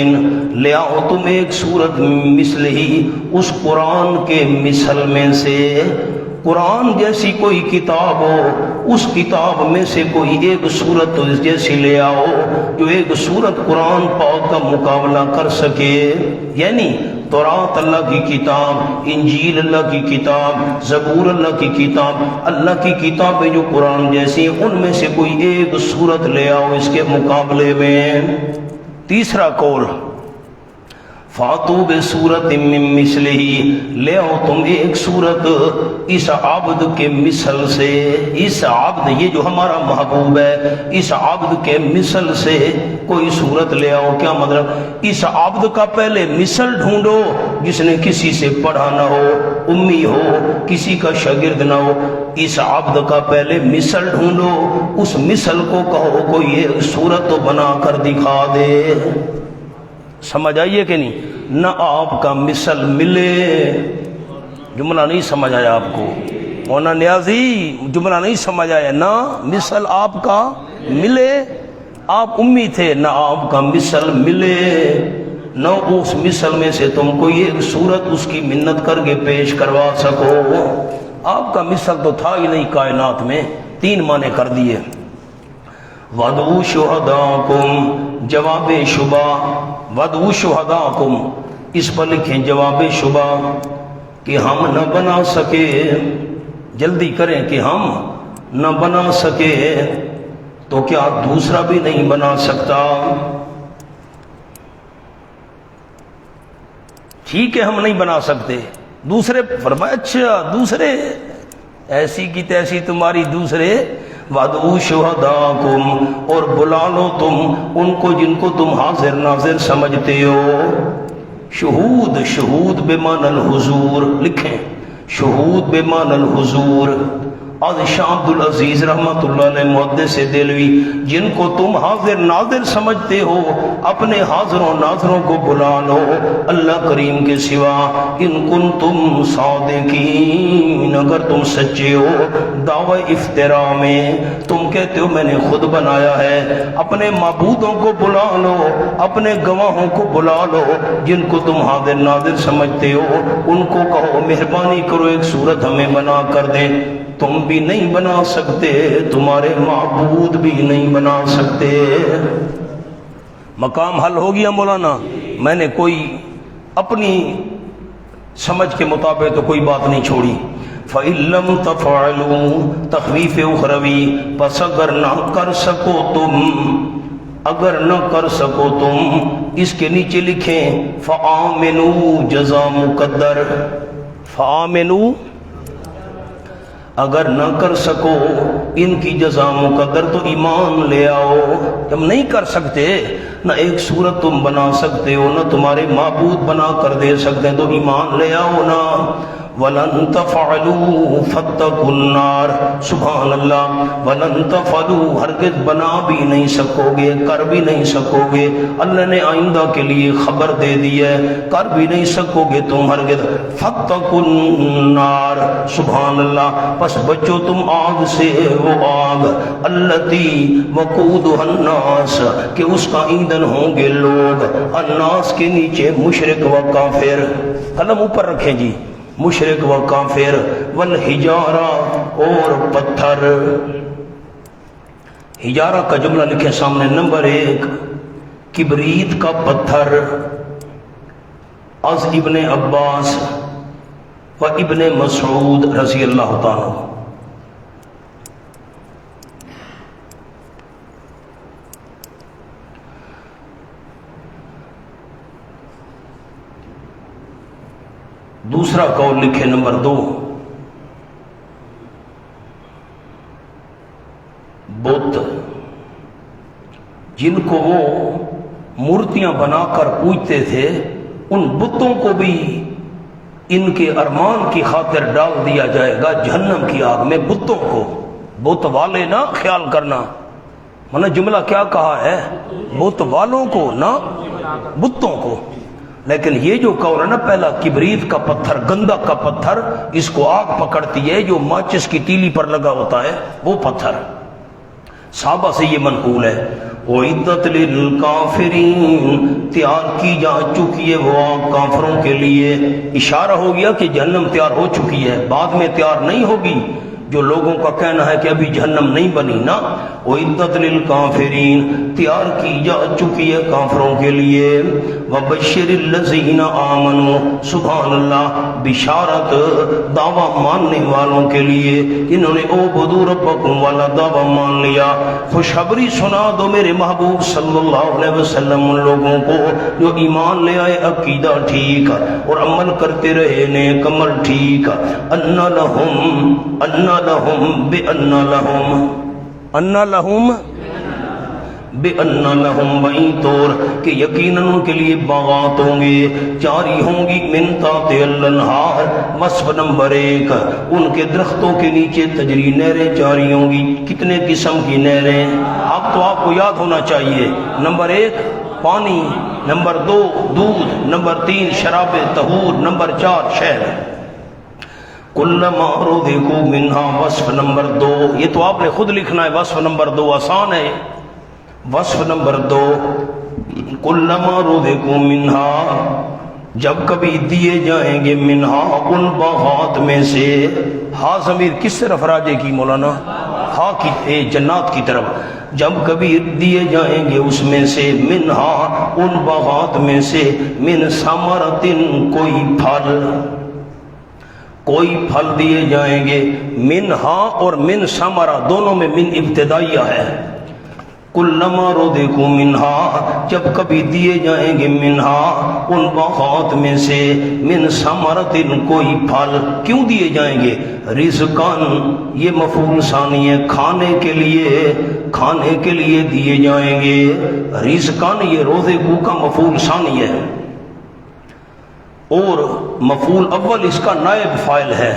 لے آؤ تم ایک سورت مثل ہی، اس قرآن کے مثل میں سے، قرآن جیسی کوئی کتاب ہو اس کتاب میں سے کوئی ایک سورت جیسی لے آؤ جو ایک سورت قرآن پاک کا مقابلہ کر سکے۔ یعنی تورات اللہ کی کتاب، انجیل اللہ کی کتاب، زبور اللہ کی کتاب، اللہ کی کتابیں جو قرآن جیسی ہیں ان میں سے کوئی ایک سورت لے آؤ اس کے مقابلے میں۔ تیسرا قول، فاتو بسورۃ من مثلہ، لے آؤ تم ایک سورت اس عبد کے مثل سے، اس عبد، یہ جو ہمارا محبوب ہے، اس عبد کے مثل سے کوئی سورت لے آؤ۔ کیا مطلب؟ اس عبد کا پہلے مثل ڈھونڈو جس نے کسی سے پڑھا نہ ہو، امی ہو، کسی کا شاگرد نہ ہو، اس عبد کا پہلے مثل ڈھونڈو، اس مثل کو کہو کوئی ایک سورت تو بنا کر دکھا دے۔ سمجھ آئیے کہ نہیں؟ نہ آپ کا مثل ملے، جملہ نہیں سمجھ آیا آپ کو مولانا نیازی، جملہ نہیں سمجھ آیا، نہ مثل آپ کا ملے، آپ امی تھے، نہ آپ کا مثل ملے، نہ اس مثل میں سے تم کوئی ایک صورت اس کی منت کر کے پیش کروا سکو۔ آپ کا مثل تو تھا ہی نہیں کائنات میں، تین معنی کر دیے۔ وَادْعُوا شُهَدَاءَكُمْ، جواب شبہ، وَادْعُوا شُهَدَاءَكُمْ، اس پر لکھیں جواب شبہ کہ ہم نہ بنا سکے، جلدی کریں کہ ہم نہ بنا سکے تو کیا دوسرا بھی نہیں بنا سکتا؟ ٹھیک ہے ہم نہیں بنا سکتے، دوسرے فرمایا اچھا دوسرے، ایسی کی تیسی تمہاری دوسرے، وَادْعُوا شُهَدَاءَكُمْ، اور بلا لو تم ان کو جن کو تم حاضر ناظر سمجھتے ہو۔ شہود، شہود بمعنی الحضور، لکھیں شہود بمعنی الحضور۔ آج شاہ عبد العزیز رحمۃ اللہ علیہ محدث دہلوی، جن کو تم حاضر ناظر سمجھتے ہو اپنے حاضروں ناظروں کو بلا لو اللہ کریم کے سوا، ان کنتم صادقین، اگر تم سچے ہو دعوی افتراء میں، تم کہتے ہو میں نے خود بنایا ہے، اپنے معبودوں کو بلا لو، اپنے گواہوں کو بلا لو جن کو تم حاضر ناظر سمجھتے ہو، ان کو کہو مہربانی کرو ایک صورت ہمیں بنا کر دیں۔ تم بھی نہیں بنا سکتے، تمہارے معبود بھی نہیں بنا سکتے۔ مقام حل ہو گیا مولانا، میں نے کوئی اپنی سمجھ کے مطابق تو کوئی بات نہیں چھوڑی۔ فَإِن لَّمْ تَفْعَلُوا، تخویف اخروی، پس اگر نہ کر سکو تم، اگر نہ کر سکو تم، اس کے نیچے لکھیں فَآمِنُوا، جزا مقدر، فَآمِنُوا، اگر نہ کر سکو ان کی جزا مقدر تو ایمان لے آؤ۔ تم نہیں کر سکتے، نہ ایک صورت تم بنا سکتے ہو، نہ تمہارے معبود بنا کر دے سکتے ہیں، تو ایمان لے آؤ نا۔ وَلَن تَفْعَلُوا فَاتَّقُوا النَّارَ، سبحان اللہ، وَلَن تَفْعَلُوا، ہرگز بنا بھی نہیں سکو گے، کر بھی نہیں سکو گے، اللہ نے آئندہ کے لیے خبر دے دی ہے، کر بھی نہیں سکو گے تم ہرگز۔ فَاتَّقُوا النَّارَ، سبحان اللہ، پس بچو تم آگ سے، وہ آگ التی وقودها الناس، کہ اس کا ایندھن ہوں گے لوگ، الناس کے نیچے مشرک و کافر، قلم اوپر رکھیں جی، مشرک و کافر، والحجارہ، اور پتھر۔ حجارہ کا جملہ لکھیں سامنے، نمبر 1 کبریت کا پتھر، از ابن عباس و ابن مسعود رضی اللہ تعالیٰ۔ دوسرا قول لکھے نمبر 2 بت، جن کو وہ مورتیاں بنا کر پوجتے تھے، ان بتوں کو بھی ان کے ارمان کی خاطر ڈال دیا جائے گا جہنم کی آگ میں۔ بتوں کو، بت والے نہ خیال کرنا، میں نے جملہ کیا کہا ہے، بت والوں کو نہ بتوں کو۔ لیکن یہ جو قول ہے نا پہلا، کبریت کا پتھر، گندا کا پتھر، اس کو آگ پکڑتی ہے، جو ماچس کی تیلی پر لگا ہوتا ہے وہ پتھر، صحابہ سے یہ منقول ہے۔ اعدت للکافرین، تیار کی جا چکی ہے وہ آگ کافروں کے لیے۔ اشارہ ہو گیا کہ جہنم تیار ہو چکی ہے، بعد میں تیار نہیں ہوگی، جو لوگوں کا کہنا ہے کہ ابھی جہنم نہیں بنی نا۔ اعدت للکافرین، تیار کی جا چکی ہے کافروں کے لیے۔ وبشر الذین آمنوا، سبحان اللہ، بشارت دعویٰ ماننے والوں کے لیے جنہوں نے اعبدوا ربکم والا دعویٰ مان لیا۔ خوشخبری سنا دو میرے محبوب صلی اللہ علیہ وسلم ان لوگوں کو جو ایمان لے آئے، عقیدہ ٹھیک اور عمل کرتے رہے نیک عمل ٹھیک۔ ان لہم بِأَنَّ لَهُمْ وَإِن طور کہ یقیناً ان کے لیے باغات ہوں گے، جاری ہوں گی من تحتہا الانہار۔ وصف نمبر 1، ان کے درختوں کے نیچے تجری نہریں جاری ہوں گی۔ کتنے قسم کی نہریں؟ اب تو آپ کو یاد ہونا چاہیے۔ نمبر 1 پانی، نمبر 2 دودھ، نمبر 3 شراب طہور، نمبر 4 شہد۔ کلما رزقوا منہا، وصف نمبر 2، یہ تو آپ نے خود لکھنا ہے، وصف نمبر 2 آسان ہے۔ وصف نمبر 2، کلما رزقوا منہا، جب کبھی دیے جائیں گے منہا ان باغات میں سے۔ ہاں ضمیر کس طرف راجے کی مولانا؟ ہاں کی جنات کی طرف۔ جب کبھی دیے جائیں گے اس میں سے، منہا ان باغات میں سے، من ثمرۃ کوئی پھل دیے جائیں گے۔ منہا اور من ثمرہ دونوں میں من ابتدائیہ ہے۔ کلما رزقوا منہا، جب کبھی دیے جائیں گے منہا ان باغات میں سے، من ثمرۃ کوئی پھل، کیوں دیے جائیں گے؟ رزقاً، یہ مفعول ثانی ہے، کھانے کے لیے دیے جائیں گے۔ رزقاً یہ رزقوا کا مفعول ثانی ہے اور مفعول اول اس کا نائب فاعل ہے۔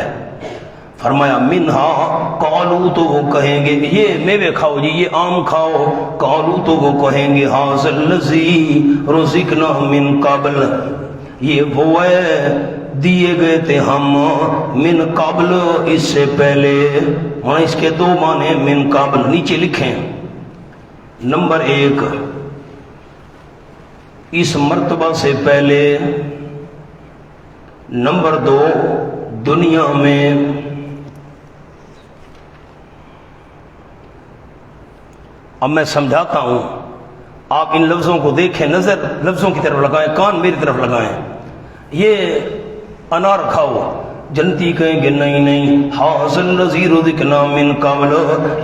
فرمایا منہا، قالو تو وہ کہیں گے یہ میوے کھاؤ جی، یہ آم کھاؤ۔ قالو تو وہ کہیں گے ھذا الذی رزقنا من قبل، یہ وہ ہے دیے گئے تھے ہم من قبل، اس سے پہلے۔ اور اس کے 2 معنی من قبل نیچے لکھیں۔ نمبر 1 اس مرتبہ سے پہلے، نمبر 2 دنیا میں۔ اب میں سمجھاتا ہوں، آپ ان لفظوں کو دیکھیں، نظر لفظوں کی طرف لگائیں، کان میری طرف لگائیں۔ یہ انار کھاؤ، جنتی کہیں گے نہیں نہیں، ھذا الذی رزقنا من قبل،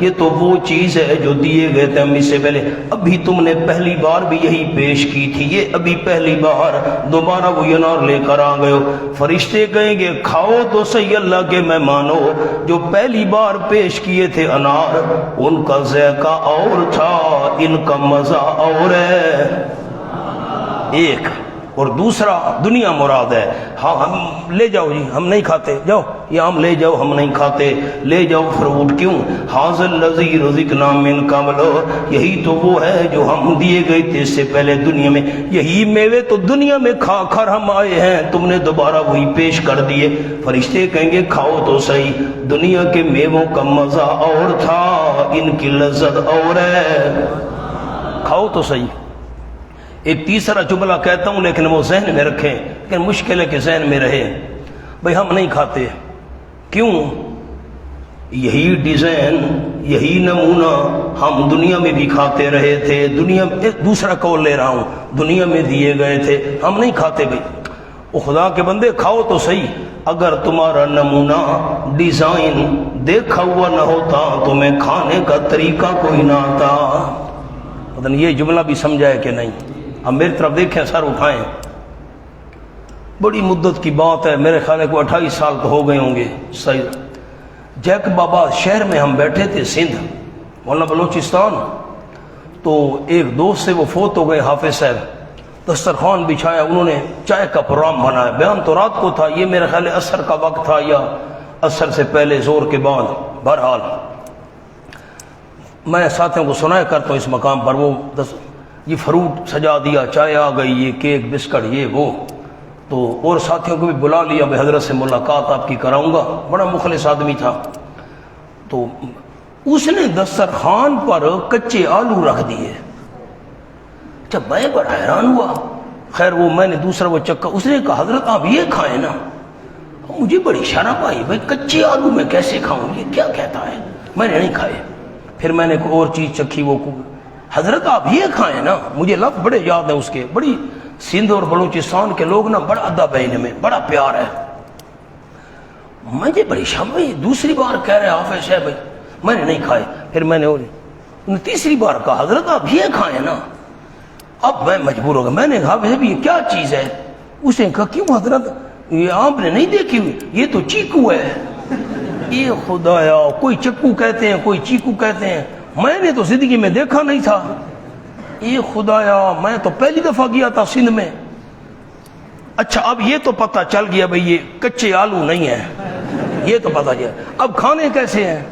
یہ تو وہ چیز ہے جو دیے گئے تھے ہم اس سے پہلے۔ ابھی تم نے پہلی بار بھی یہی پیش کی تھی، یہ ابھی پہلی بار، دوبارہ وہی انار لے کر آ گئے ہو۔ فرشتے کہیں گے کھاؤ تو صحیح اللہ کے مہمانو، جو پہلی بار پیش کیے تھے انار، ان کا ذائقہ اور تھا، ان کا مزہ اور ہے۔ ایک اور دوسرا دنیا مراد ہے۔ ہاں ہم لے جاؤ جی، ہم نہیں کھاتے، جاؤ یہ آم لے جاؤ، ہم نہیں کھاتے، لے جاؤ فروٹ، کیوں؟ ھذا الذی رزقنا من قبل، یہی تو وہ ہے جو ہم دیے گئے تھے اس سے پہلے دنیا میں، یہی میوے تو دنیا میں کھا کر ہم آئے ہیں، تم نے دوبارہ وہی پیش کر دیے۔ فرشتے کہیں گے کھاؤ تو صحیح، دنیا کے میووں کا مزہ اور تھا، ان کی لذت اور ہے، کھاؤ تو صحیح۔ ایک تیسرا جملہ کہتا ہوں لیکن وہ ذہن میں رکھیں، لیکن مشکل ہے کہ ذہن میں رہے۔ بھئی ہم نہیں کھاتے، کیوں؟ یہی ڈیزائن، یہی نمونہ ہم دنیا میں بھی کھاتے رہے تھے، دنیا میں ایک دوسرا قول لے رہا ہوں، دنیا میں دیے گئے تھے، ہم نہیں کھاتے۔ بھئی او خدا کے بندے کھاؤ تو صحیح، اگر تمہارا نمونہ ڈیزائن دیکھا ہوا نہ ہوتا تمہیں کھانے کا طریقہ کوئی نہ آتا۔ پتہ نہیں یہ جملہ بھی سمجھا ہے کہ نہیں؟ اب میری طرف دیکھیں، سر اٹھائیں، بڑی مدت کی بات ہے، میرے خیال ہے کو 28 سال تو ہو گئے ہوں گے۔ صحیح، جیکب آباد شہر میں ہم بیٹھے تھے، سندھ مولانا بلوچستان، تو ایک دوست سے وہ فوت ہو گئے، حافظ صاحب، دسترخوان بچھایا، انہوں نے چائے کا پروگرام بنایا، بیان تو رات کو تھا، یہ میرے خیال ہے عصر کا وقت تھا یا عصر سے پہلے زور کے بعد، بہرحال میں ساتھیوں کو سنایا کرتا ہوں اس مقام پر، وہ یہ فروٹ سجا دیا، چائے آ گئی، یہ کیک بسکٹ یہ وہ، تو اور ساتھیوں کو بھی بلا لیا، میں حضرت سے ملاقات آپ کی کراؤں گا، بڑا مخلص آدمی تھا۔ تو اس نے دسترخوان پر کچے آلو رکھ دیے، اچھا میں بڑا حیران ہوا. خیر وہ میں نے دوسرا وہ چکا، اس نے کہا حضرت آپ یہ کھائیں نا. مجھے بڑی شرم آئی، بھائی کچے آلو میں کیسے کھاؤں، یہ کیا کہتا ہے. میں نے نہیں کھائے. پھر میں نے کوئی اور چیز چکھی، وہ حضرت آپ یہ کھائیں نا. مجھے لفظ بڑے یاد ہیں اس کے. بڑی سندھ اور بلوچستان کے لوگ نا بڑا ادب ہے ان میں، بڑا پیار ہے. مجھے بڑی شرم آئی، دوسری بار کہہ رہے حافظ صاحب. میں نے نہیں کھائے. پھر میں نے تیسری بار کہا حضرت آپ یہ کھائیں نا. اب میں مجبور ہو گیا. میں نے کہا یہ کیا چیز ہے. اس نے کہا کیوں حضرت یہ آپ نے نہیں دیکھی ہوئی، یہ تو چیکو ہے. یہ خدایا، کوئی چکو کہتے ہیں کوئی چیکو کہتے ہیں، میں نے تو زندگی میں دیکھا نہیں تھا. یہ خدایا، میں تو پہلی دفعہ گیا تھا سندھ میں. اچھا اب یہ تو پتہ چل گیا بھئی یہ کچے آلو نہیں ہے، یہ تو پتہ چلا. اب کھانے کیسے ہیں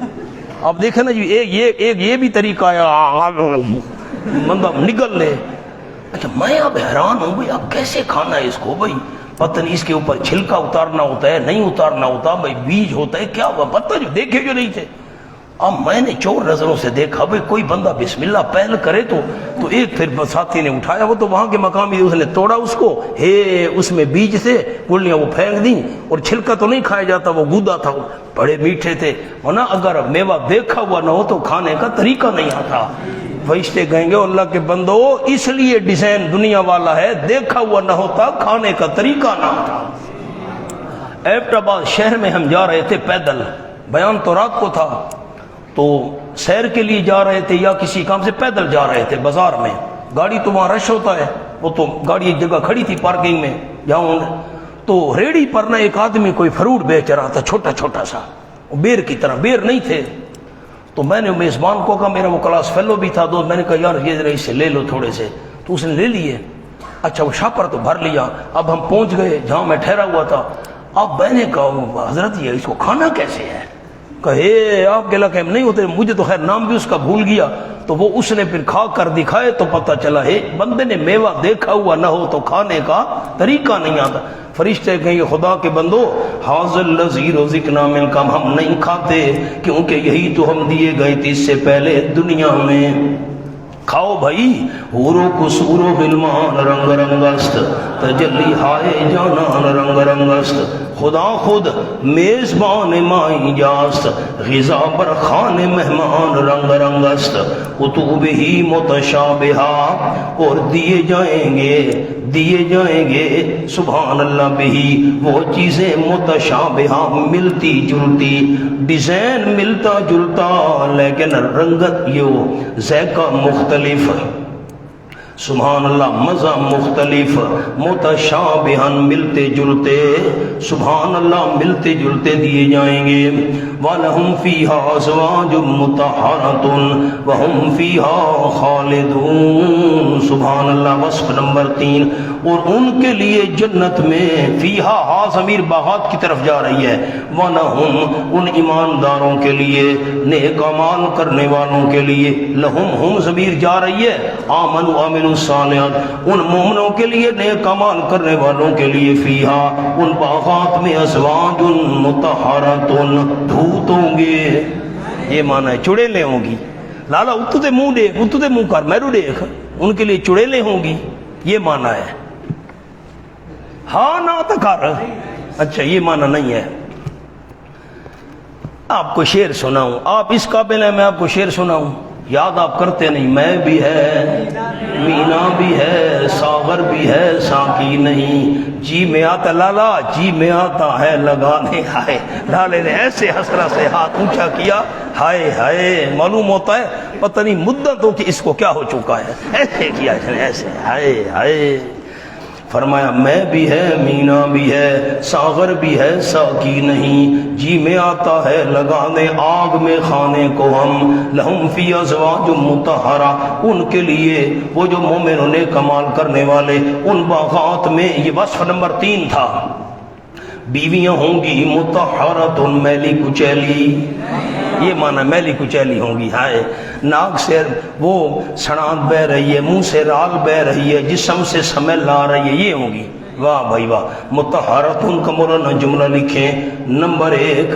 آپ دیکھیں نا جی. ایک یہ بھی طریقہ ہے بندہ نگل لے. اچھا میں اب حیران ہوں بھئی اب کیسے کھانا ہے اس کو. بھئی پتہ نہیں اس کے اوپر چھلکا اتارنا ہوتا ہے نہیں اتارنا ہوتا، بھئی بیج ہوتا ہے کیا ہوا پتہ جو دیکھے جو نہیں تھے. اب میں نے چور نظروں سے دیکھا بھئی کوئی بندہ بسم اللہ پہل کرے تو ایک پھر ساتھی نے اٹھایا، وہ تو وہاں کے مقامی اس نے توڑا اس کو، اس میں بیج تھے، گلنیاں وہ پھینک دیں. اور چھلکا تو نہیں کھایا جاتا، وہ گودا تھا، بڑے میٹھے تھے. ورنہ اگر میوہ دیکھا ہوا نہ ہو تو کھانے کا طریقہ نہیں آتا. فرشتے کہیں گے اللہ کے بندو اس لیے ڈیزائن دنیا والا ہے، دیکھا ہوا نہ ہوتا کھانے کا طریقہ نہ آتا. ایبٹ آباد شہر میں ہم جا رہے تھے پیدل، بیان تو رات کو تھا، تو سیر کے لیے جا رہے تھے یا کسی کام سے پیدل جا رہے تھے. بازار میں گاڑی تو وہاں رش ہوتا ہے، وہ تو گاڑی ایک جگہ کھڑی تھی پارکنگ میں جاؤں. تو ریڑھی پر نہ ایک آدمی کوئی فروٹ بیچ رہا تھا چھوٹا چھوٹا سا، بیر کی طرح، بیر نہیں تھے. تو میں نے میزبان کو کہا، میرا وہ کلاس فیلو بھی تھا دوست، میں نے کہا یار یہ ذرا اس سے لے لو تھوڑے سے. تو اس نے لے لیے. اچھا وہ شاپر تو بھر لیا. اب ہم پہنچ گئے جہاں میں ٹھہرا ہوا تھا. اب میں نے کہا حضرت یہ اس کو کھانا کیسے ہے. کہے آپ کے علاقے میں نہیں ہوتے. مجھے تو خیر نام بھی اس کا بھول گیا. تو وہ اس نے پھر کھا کر دکھائے تو پتہ چلا ہے بندے نے میوہ دیکھا ہوا نہ ہو تو کھانے کا طریقہ نہیں آتا. فرشتے کہیں گے خدا کے بندو حاضر الذی رزقنا من قبل، ہم نہیں کھاتے کیونکہ یہی تو ہم دیے گئے تھے اس سے پہلے دنیا میں. کھاؤ بھائی. حورو قصور و غلمان رنگ رنگست، تجلی ہائے جانان رنگ رنگست. خدا خود میزبان مائی جاست، غذا بر خان مہمان رنگ رنگست. کتب ہی متشابہہ، اور دیے جائیں گے سبحان اللہ بھی وہ چیزیں متشابہہ ملتی جلتی، ڈیزائن ملتا جلتا لیکن رنگت یہ ذائقہ مختلف. سبحان اللہ مزہ مختلف. متشابہن ملتے جلتے، سبحان اللہ ملتے جلتے دیے جائیں گے. وَلَهُمْ فِيهَا أَزْوَاجٌ مُطَهَّرَةٌ وَهُمْ فِيهَا خَالِدُونَ. سبحان اللہ. وصف نمبر 3. اور ان کے لیے جنت میں فیہا، ہا ضمیر باغات کی طرف جا رہی ہے. وَلَهُمْ ان ایمانداروں کے لیے، نیک اعمال کرنے والوں کے لیے، لہم ہم ضمیر جا رہی ہے آمنوا الصالحات، ان مومنوں کے لیے نیک اعمال کرنے والوں کے لیے، فیہا ان باغات میں، ازواج مطہرات دھوت ہوں گے. یہ معنی ہے چڑیلیں ہوں گی. لالا اتتے منہ دیکھ، اتتے منہ کر میرو دیکھ، ان کے لیے چڑیلیں ہوں گی. یہ معنی ہے. ہاں نہ تکار. اچھا یہ معنی نہیں ہے. آپ کو شعر سناؤں، آپ اس قابل ہیں میں آپ کو شعر سناؤں. یاد آپ کرتے نہیں. میں بھی ہے، مینا بھی ہے، ساغر بھی ہے، ساقی نہیں. جی میں آتا لالا، جی میں آتا ہے لگانے. ہائے لالے نے ایسے حسرت سے ہاتھ اونچا کیا، ہائے ہائے. معلوم ہوتا ہے پتہ نہیں مدتوں کہ اس کو کیا ہو چکا ہے. ایسے کیا اس نے، ایسے ہائے ہائے. فرمایا میں بھی ہے، مینا بھی ہے، ساغر بھی ہے، ساقی نہیں. جی میں آتا ہے لگانے آگ میں خانے کو ہم. لہم فی ازواج مطہرہ، ان کے لیے وہ جو مومنوں نے کمال کرنے والے ان باغات میں. یہ وصف نمبر 3 تھا. بیویاں ہوں گی مطہرۃ میلی کچیلی. یہ معنی میلی کچیلی ہوں گی. ہائے ناک سے وہ سڑانت بہ رہی ہے، منہ سے رال بہ رہی ہے، جسم سے سمیل آ رہی ہے. یہ ہوں گی. واہ بھائی واہ. مطہرۃ کا مولانا جملہ لکھیں. نمبر 1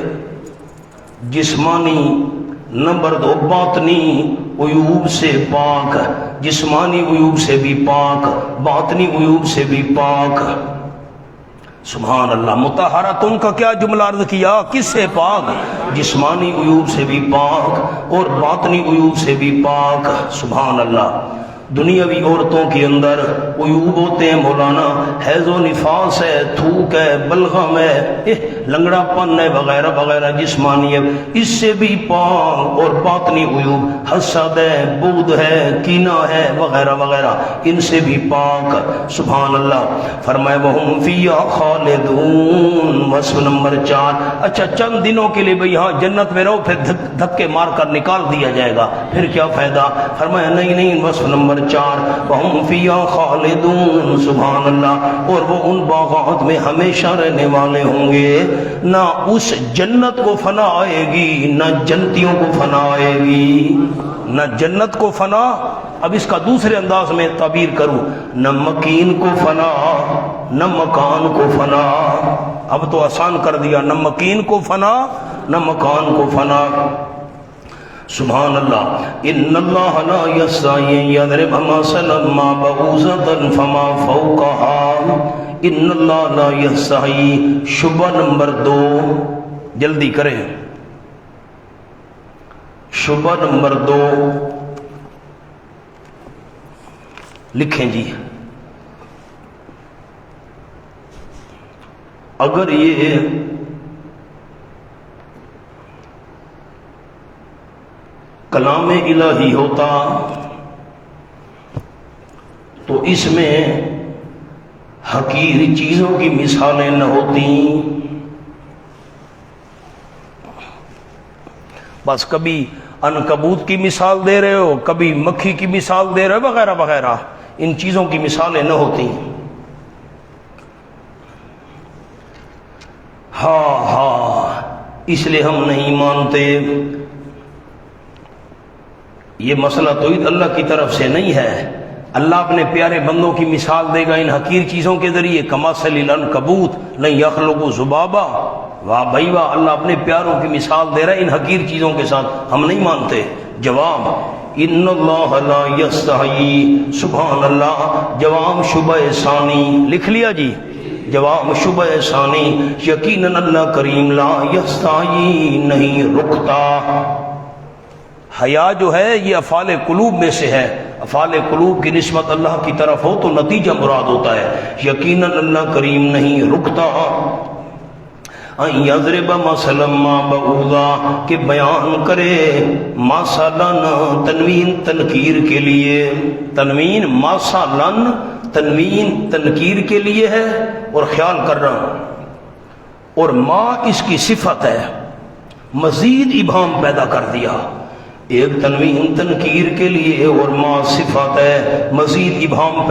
جسمانی نمبر 2 باطنی عیوب سے پاک، جسمانی عیوب سے بھی پاک، باطنی عیوب سے بھی پاک۔ سبحان اللہ۔ مطہراتن کا کیا جملہ عرض کیا؟ کس سے پاک؟ جسمانی عیوب سے بھی پاک اور باطنی عیوب سے بھی پاک۔ سبحان اللہ۔ دنیاوی عورتوں کے اندر عیوب ہوتے ہیں مولانا، حیض و نفاس ہے، تھوک ہے، بلغم ہے، لنگڑا پن ہے، وغیرہ وغیرہ جسمانی ہے، اس سے بھی پاک۔ اور باطنی عیوب حسد ہے، بغض ہے، کینہ ہے، وغیرہ وغیرہ، ان سے بھی پاک۔ سبحان اللہ۔ فرمائے وَهُمْ فِيهَا خَالِدُونَ۔ وصف نمبر 4۔ اچھا چند دنوں کے لیے بھئی ہاں جنت میں رہو، پھر دھکے مار کر نکال دیا جائے گا، پھر کیا فائدہ؟ فرمایا نہیں، وصف نمبر 4 وَهُمْ فِيهَا خَالِدُونَ۔ سبحان اللہ۔ اور وہ ان باغات میں ہمیشہ رہنے والے ہوں گے، نہ اس جنت کو فنا آئے گی، نہ جنتیوں کو فنا آئے گی، نہ جنت کو فنا، اب اس کا دوسرے انداز میں تعبیر کروں، نہ مکین کو فنا، نہ مکان کو فنا۔ اب تو آسان کر دیا، نہ مکین کو فنا، نہ مکان کو فنا۔ سبحان اللہ۔ ان اللہ لا یستحی ان یضرب مثلا ما بعوضۃ فما فوقها، ان اللہ لا یستحی۔ شبہ نمبر 2، جلدی کریں، شبہ نمبر 2 لکھیں جی۔ اگر یہ کلام الہی ہوتا تو اس میں حقیر چیزوں کی مثالیں نہ ہوتی، بس کبھی عنکبوت کی مثال دے رہے ہو، کبھی مکھی کی مثال دے رہے ہو، وغیرہ وغیرہ، ان چیزوں کی مثالیں نہ ہوتی۔ ہاں اس لیے ہم نہیں مانتے۔ یہ مسئلہ توحید اللہ کی طرف سے نہیں ہے، اللہ اپنے پیارے بندوں کی مثال دے گا ان حقیر چیزوں کے ذریعے، کمثل العنکبوت لن یخلق ذبابا۔ واہ بھائی واہ، اللہ اپنے پیاروں کی مثال دے رہا ہے ان حقیر چیزوں کے ساتھ، ہم نہیں مانتے۔ جواب ان اللہ لا یستحی۔ سبحان اللہ۔ جواب شبہ ثانی لکھ لیا جی، جواب شبہ ثانی، یقیناً اللہ کریم لا یستحی، نہیں رکتا۔ حیا جو ہے یہ افعال قلوب میں سے ہے، افعال قلوب کی نسبت اللہ کی طرف ہو تو نتیجہ مراد ہوتا ہے۔ یقیناً اللہ کریم نہیں رکتا۔ ان یضرب مثلا ما بعوضہ، کہ بیان کرے مثلا، تنوین تنکیر کے لیے، تنوین مثلا، تنوین تنکیر کے لیے ہے، اور خیال کر رہا ہوں، اور ما اس کی صفت ہے، مزید ابہام پیدا کر دیا، ایک تنوین تنکیر کے لیے اور ما صفت ہے، مزید ابہام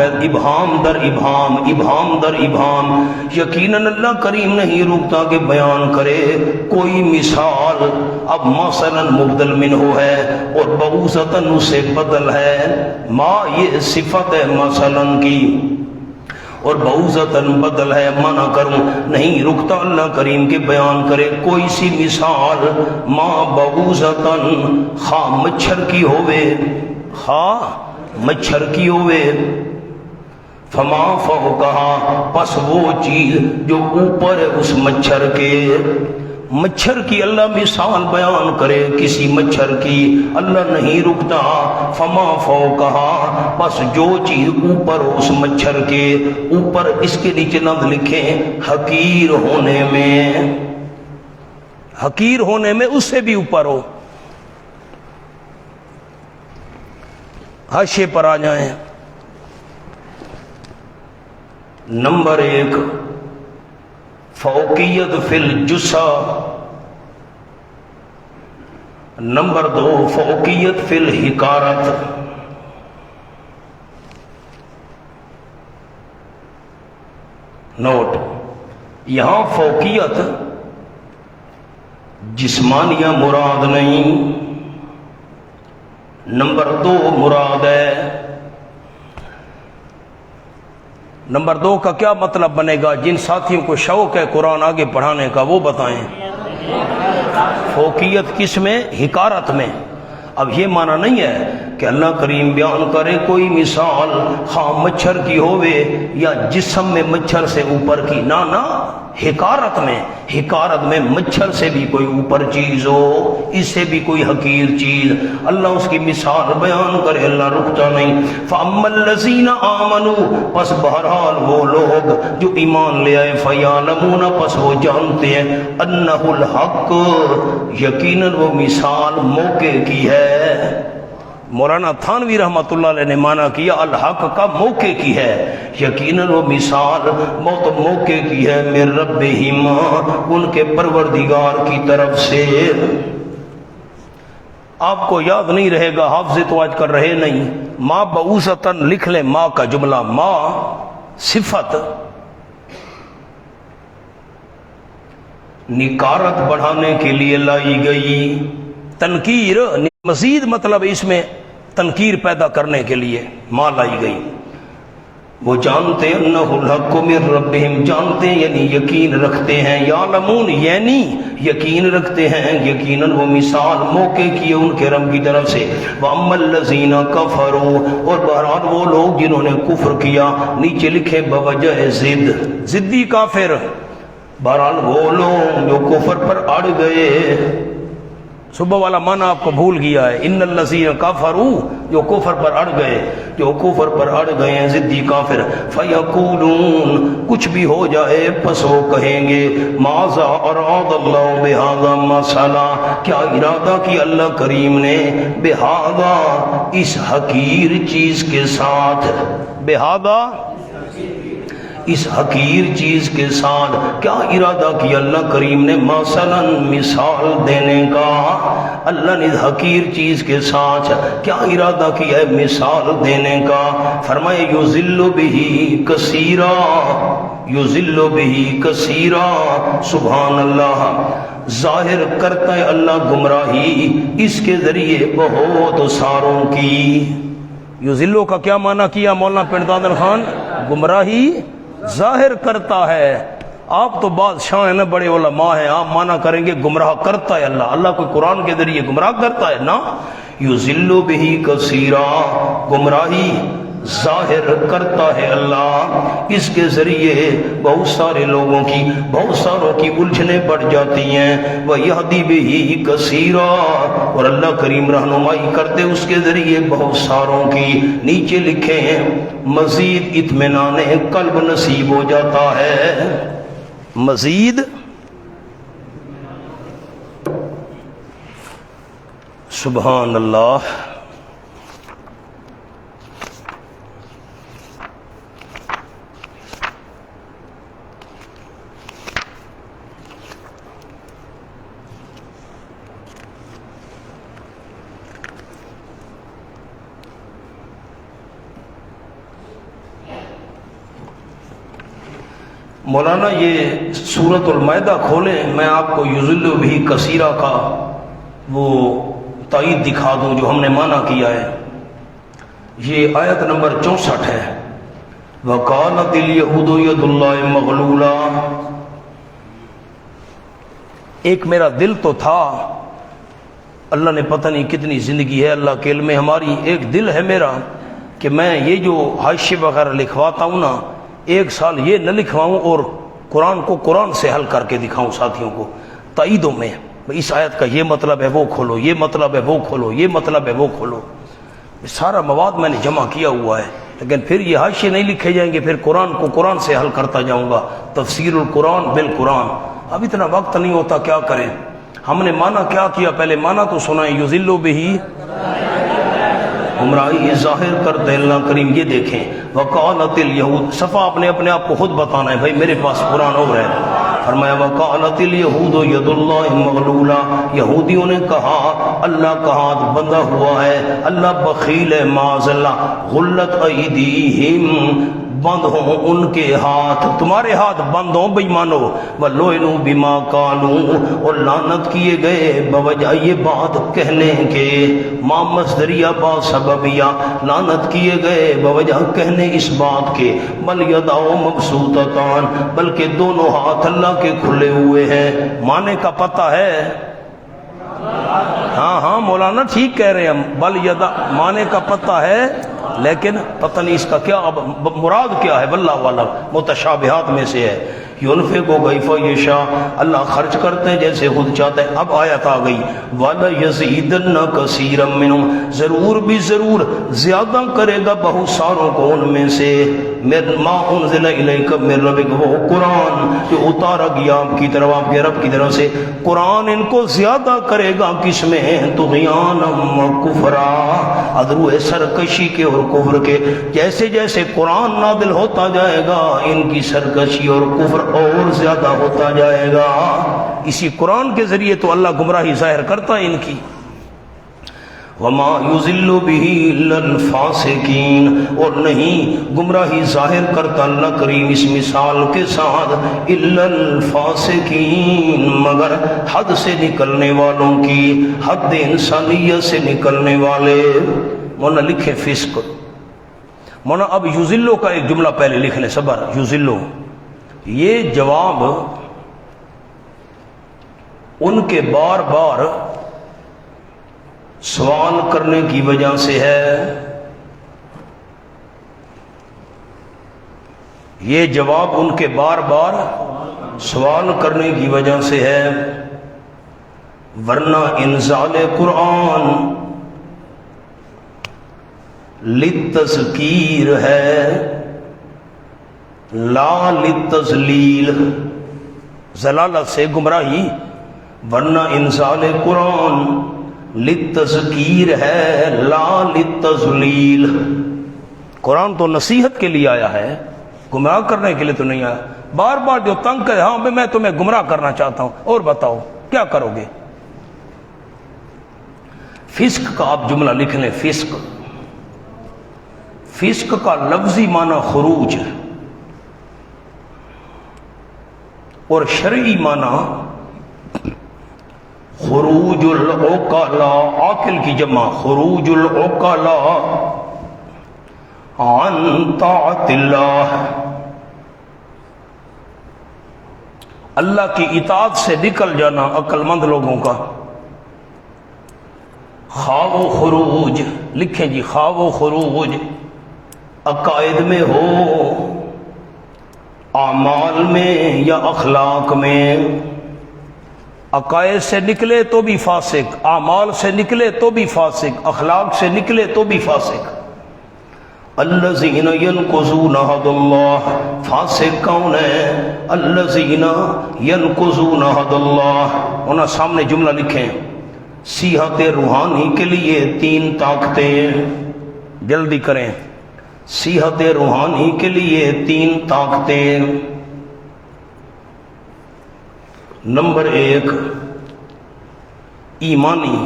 در ابہام، ابہام در ابہام۔ یقیناً اللہ کریم نہیں رکتا کہ بیان کرے کوئی مثال۔ اب مثلا مبدل منہ ہے اور بعوضۃ اس سے بدل ہے، ما یہ صفت ہے مثلا کی اور بعوضۃ بدل ہے، منع کروں نہیں رکتا اللہ کریم کے بیان کرے کوئی سی مثال، ما بعوضۃ، خواہ مچھر کی ہوئے، خواہ مچھر کی ہوئے، فما فوقہا، پس وہ چیز جو اوپر ہے اس مچھر کے، مچھر کی اللہ مثال بیان کرے کسی مچھر کی، اللہ نہیں رکتا۔ فما فوقہا، بس جو چیز اوپر ہو اس مچھر کے اوپر، اس کے نیچے نہ لکھیں حقیر ہونے میں، حقیر ہونے میں اس سے بھی اوپر ہو۔ حاشیے پر آ جائیں۔ نمبر 1 فوقیت فی الجثہ، نمبر 2 فوقیت فی الحکارت۔ نوٹ، یہاں فوقیت جسمانیہ مراد نہیں، نمبر 2 مراد ہے۔ نمبر 2 کا کیا مطلب بنے گا؟ جن ساتھیوں کو شوق ہے قرآن آگے پڑھانے کا وہ بتائیں۔ فوقیت کس میں؟ حکارت میں۔ اب یہ معنی نہیں ہے کہ اللہ کریم بیان کرے کوئی مثال خواہ مچھر کی ہوئے یا جسم میں مچھر سے اوپر کی، نہ حکارت میں مچھر سے بھی کوئی اوپر چیز ہو، اس سے بھی کوئی حقیر چیز، اللہ اس کی مثال بیان کرے، اللہ رکتا نہیں۔ فَأَمَّا الَّذِينَ آمَنُوا، پس بہرحال وہ لوگ جو ایمان لے آئے، فَيَعْلَمُونَ، پس وہ جانتے ہیں، أَنَّهُ الْحَقُّ، یقیناً وہ مثال موقع کی ہے۔ مولانا تھانوی رحمۃ اللہ علیہ نے معنی کیا الحق کا موقع کی ہے، یقیناً وہ مثال موقع کی ہے، من ربہم، ان کے پروردگار کی طرف سے۔ آپ کو یاد نہیں رہے گا، حافظ تو آج کر رہے نہیں، ما بعوثتاً لکھ لیں، ما کا جملہ، ما صفت نکارت بڑھانے کے لیے لائی گئی، تنکیر مزید مطلب اس میں تنکیر پیدا کرنے کے لیے ماں لائی گئی۔ وہ جانتے انہ الحق من ربہم، جانتے یعنی یقین رکھتے ہیں، یعلمون یعنی یقین رکھتے ہیں، یقیناً وہ مثال موقع کی ہے ان کے رب کی طرف سے۔ وَأَمَّا الَّذِينَ كَفَرُوا، اور بہرحال وہ لوگ جنہوں نے کفر کیا، نیچے لکھے بوجہ ضدی کافر، بہرحال وہ لوگ جو کفر پر اڑ گئے، صبح والا معنی آپ کو بھول گیا ہے، ان الذین کفروا، جو کفر پر اڑ گئے ہیں ضدی کافر، فیقولون، کچھ بھی ہو جائے پس وہ کہیں گے، ماذا اراد اللہ بہذا مثلا، کیا ارادہ کی اللہ کریم نے بہذا، اس حقیر چیز کے ساتھ، بہذا اس حقیر چیز کے ساتھ کیا ارادہ کیا اللہ کریم نے، مثلا مثال دینے کا، اللہ نے حقیر چیز کے ساتھ کیا ارادہ کیا ہے مثال دینے کا، فرمائے یضل بہ کثیرا، یضل بہ کثیرا، سبحان اللہ، ظاہر کرتا ہے اللہ گمراہی اس کے ذریعے بہت ساروں کی۔ یضلو کا کیا معنی کیا مولانا پنڈادن خان؟ گمراہی ظاہر کرتا ہے۔ آپ تو بادشاہ ہیں نا، بڑے علماء ہیں، آپ مانا کریں گے گمراہ کرتا ہے اللہ، اللہ کوئی قرآن کے ذریعے گمراہ کرتا ہے نا، یضل بہ کثیرا، گمراہی ظاہر کرتا ہے اللہ، اس کے ذریعے بہت سارے لوگوں کی، بہت ساروں کی الجھنیں بڑھ جاتی ہیں، وَيَهْدِي بِهِ كَثِيرًا، اور اللہ کریم رہنمائی کرتے اس کے ذریعے بہت ساروں کی۔ نیچے لکھے ہیں مزید اطمینان قلب نصیب ہو جاتا ہے، مزید سبحان اللہ۔ مولانا یہ سورۃ المائدہ کھولیں، میں آپ کو یضل بہ کثیرا کا وہ تائید دکھا دوں جو ہم نے معنی کیا ہے۔ یہ آیت نمبر 64 ہے، وَقَالَتِ الْيَهُودُ يَدُ اللَّهِ مَغْلُولَةٌ۔ ایک میرا دل تو تھا، اللہ نے پتہ نہیں کتنی زندگی ہے اللہ کے علم میں، ہماری ایک دل ہے میرا کہ میں یہ جو حاشیے وغیرہ لکھواتا ہوں نا، ایک سال یہ نہ لکھواؤں اور قرآن کو قرآن سے حل کر کے دکھاؤں ساتھیوں کو تائیدوں میں، اس آیت کا یہ مطلب ہے وہ کھولو، یہ مطلب ہے وہ کھولو، یہ مطلب ہے وہ کھولو، سارا مواد میں نے جمع کیا ہوا ہے، لیکن پھر یہ حاشیے نہیں لکھے جائیں گے، پھر قرآن کو قرآن سے حل کرتا جاؤں گا، تفسیر القرآن بالقرآن۔ اب اتنا وقت نہیں ہوتا، کیا کریں، ہم نے معنی کیا کیا، پہلے معنی تو سنائیں، یضل بہ، گمراہی ظاہر کرتے اللہ کریم، یہ دیکھیں، وقالت الیہود، صفحہ اپنے آپ کو خود بتانا ہے بھائی، میرے پاس قرآن اور ہے، فرمایا وقالت الیہود ید اللہ مغلولہ، یہودیوں نے کہا اللہ کا ہاتھ بندھا ہوا ہے، اللہ بخیل ہے، معاذ اللہ، غلت ایدیہم، بند ہوں ان کے ہاتھ، تمہارے ہاتھ بند ہوں بے مانو، وَلُعِنُوا بِمَا قَالُوا، اور لعنت کیے گئے بوجہ یہ بات کہنے کے، ما مصدریہ با سببیہ، لعنت کیے گئے بوجہ کہنے اس بات کے، بل یداؤ مبسوطتان، بلکہ دونوں ہاتھ اللہ کے کھلے ہوئے ہیں۔ معنی کا پتہ ہے، مولانا ٹھیک کہہ رہے ہیں ہم، بل یدا معنی کا پتہ ہے لیکن پتہ نہیں اس کا کیا اب مراد کیا ہے، واللہ والا متشابہات میں سے ہے۔ ينفق كيف يشاء، اللہ خرچ کرتے ہیں جیسے خود چاہتے ہیں۔ اب آیت آ گئی وَلَيَزِيدَنَّ كَثِيرًا مِّنْهُمْ، ضرور بھی ضرور زیادہ کرے گا بہت ساروں کو ان میں سے مَا أُنزِلَ إِلَيْكَ مِن رَّبِّكَ، وہ قرآن جو اتارا گیا آپ کی طرف آپ کے رب کی طرف سے، قرآن ان کو زیادہ کرے گا کس میں؟ طغیانًا وَکُفْرًا، ادرو سرکشی کے اور کفر کے۔ جیسے جیسے قرآن نازل ہوتا جائے گا ان کی سرکشی اور کفر اور زیادہ ہوتا جائے گا۔ اسی قرآن کے ذریعے تو اللہ گمراہی ظاہر کرتا ہے ان کی۔ وما یضل به الا الفاسقین، اور نہیں گمراہی ظاہر کرتا اللہ کریم اس مثال کے ساتھ الا الفاسقین، مگر حد سے نکلنے والوں کی، حد انسانیت سے نکلنے والے۔ مولانا لکھے فسق، مولانا اب یضلو کا ایک جملہ پہلے لکھ لیں، صبر، یضلو یہ جواب ان کے بار بار سوال کرنے کی وجہ سے ہے، یہ جواب ان کے بار بار سوال کرنے کی وجہ سے ہے، ورنہ انزال قرآن للتذکیر ہے لا للتذلیل، ضلالت سے گمراہی، ورنہ انزال قرآن للتذکیر ہے لا للتذلیل۔ قرآن تو نصیحت کے لیے آیا ہے، گمراہ کرنے کے لیے تو نہیں آیا۔ بار بار جو تنگ کرے، ہاں میں تمہیں گمراہ کرنا چاہتا ہوں، اور بتاؤ کیا کرو گے؟ فسق کا آپ جملہ لکھ لیں، فسق، فسق کا لفظی معنی خروج اور شرعی معنی خروج العقلاء، عاقل کی جمع خروج العقلاء عن طاعت اللہ، اللہ کی اطاعت سے نکل جانا عقل مند لوگوں کا۔ خواہ و خروج لکھیں جی، خواہ و خروج عقائد میں ہو، اعمال میں یا اخلاق میں، عقائد سے نکلے تو بھی فاسق، اعمال سے نکلے تو بھی فاسق، اخلاق سے نکلے تو بھی فاسق۔ الذین ینقضون عہد اللہ، فاسق کون ہے؟ الذین ینقضون عہد اللہ۔ انہاں سامنے جملہ لکھیں، صحت روحانی کے لیے 3 طاقتیں، جلدی کریں، صحت روحانی کے لیے 3 طاقتیں۔ نمبر 1 ایمانی،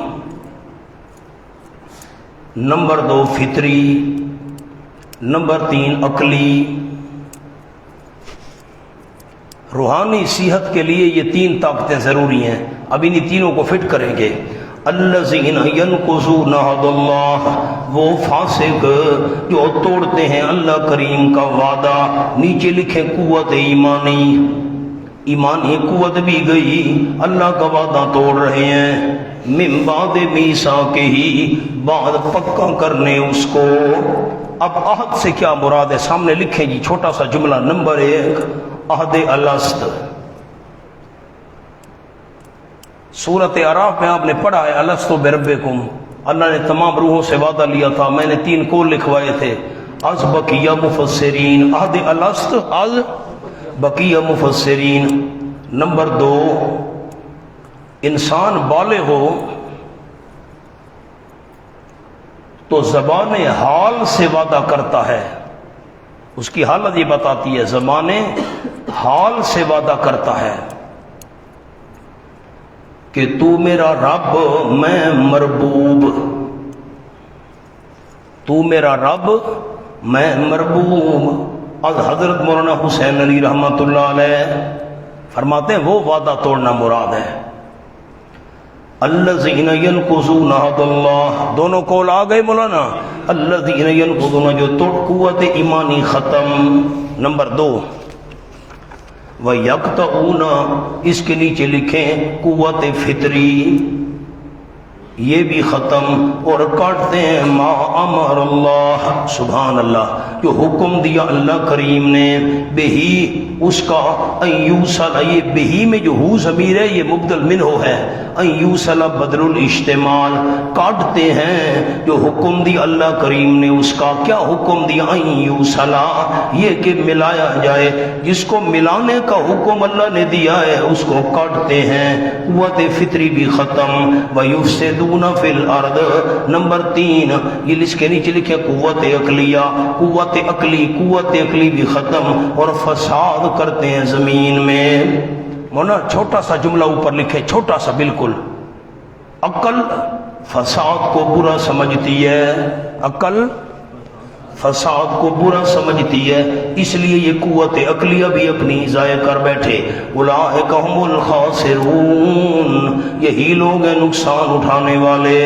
نمبر 2 فطری، نمبر 3 عقلی۔ روحانی صحت کے لیے یہ 3 طاقتیں ضروری ہیں، اب انہی تینوں کو فٹ کریں گے۔ الذین ینقضون عہد اللہ، وہ فاسق جو توڑتے ہیں اللہ کریم کا وعدہ۔ نیچے لکھیں قوت ایمانی، ایمانی قوت بھی گئی، اللہ کا وعدہ توڑ رہے ہیں۔ من بعد میثاقہ، بعد پکا کرنے اس کو۔ اب عہد سے کیا مراد ہے سامنے لکھیں جی، چھوٹا سا جملہ۔ نمبر 1 عہد الست، سورۃ اعراف میں آپ نے پڑھا ہے الست بربکم، اللہ نے تمام روحوں سے وعدہ لیا تھا، میں نے 3 کول لکھوائے تھے۔ از بقیہ مفسرین، عہد الست از بقیہ مفسرین۔ نمبر 2 انسان بالغ ہو تو زبان حال سے وعدہ کرتا ہے، اس کی حالت یہ بتاتی ہے، زبان حال سے وعدہ کرتا ہے کہ تو میرا رب میں مربوب، تو میرا رب میں مربوب۔ از حضرت مولانا حسین علی رحمۃ اللہ علیہ فرماتے ہیں وہ وعدہ توڑنا مراد ہے۔ الذین ینقضون عہد اللہ، دونوں قول آ گئے مولانا۔ الذین ینقضون، جو توڑ قوت ایمانی ختم۔ نمبر 2 وَيَقْطَعُونَ، اس کے نیچے لکھیں قوت فطری، یہ بھی ختم، اور کاٹتے ہیں ما امر اللہ، سبحان اللہ، جو حکم دیا اللہ کریم نے، بہی اس کا، ایوسل، یہ بہی میں جو ہو ضمیر ہے یہ مبدل منہ ہے، ایوسل بدل الاشتمال، کاٹتے ہیں جو حکم دیا اللہ کریم نے اس کا، کیا حکم دیا، ایوسل، یہ کہ ملایا جائے، جس کو ملانے کا حکم اللہ نے دیا ہے اس کو کاٹتے ہیں، قوت فطری بھی ختم، وَيُفْسِدُونَ فِي الْأَرْضِ، نمبر 3 یہ اس کے نیچے لکھے قوت عقلیہ، قوت عقلی بھی ختم، اور فساد کرتے ہیں زمین میں۔ مونا چھوٹا سا جملہ اوپر لکھے، چھوٹا سا بالکل، عقل فساد کو برا سمجھتی ہے، عقل فساد کو برا سمجھتی ہے، اس لیے یہ قوت عقلیہ بھی اپنی ضائع کر بیٹھے۔ اولئک ھم الخاسرون، یہی لوگ ہیں نقصان اٹھانے والے۔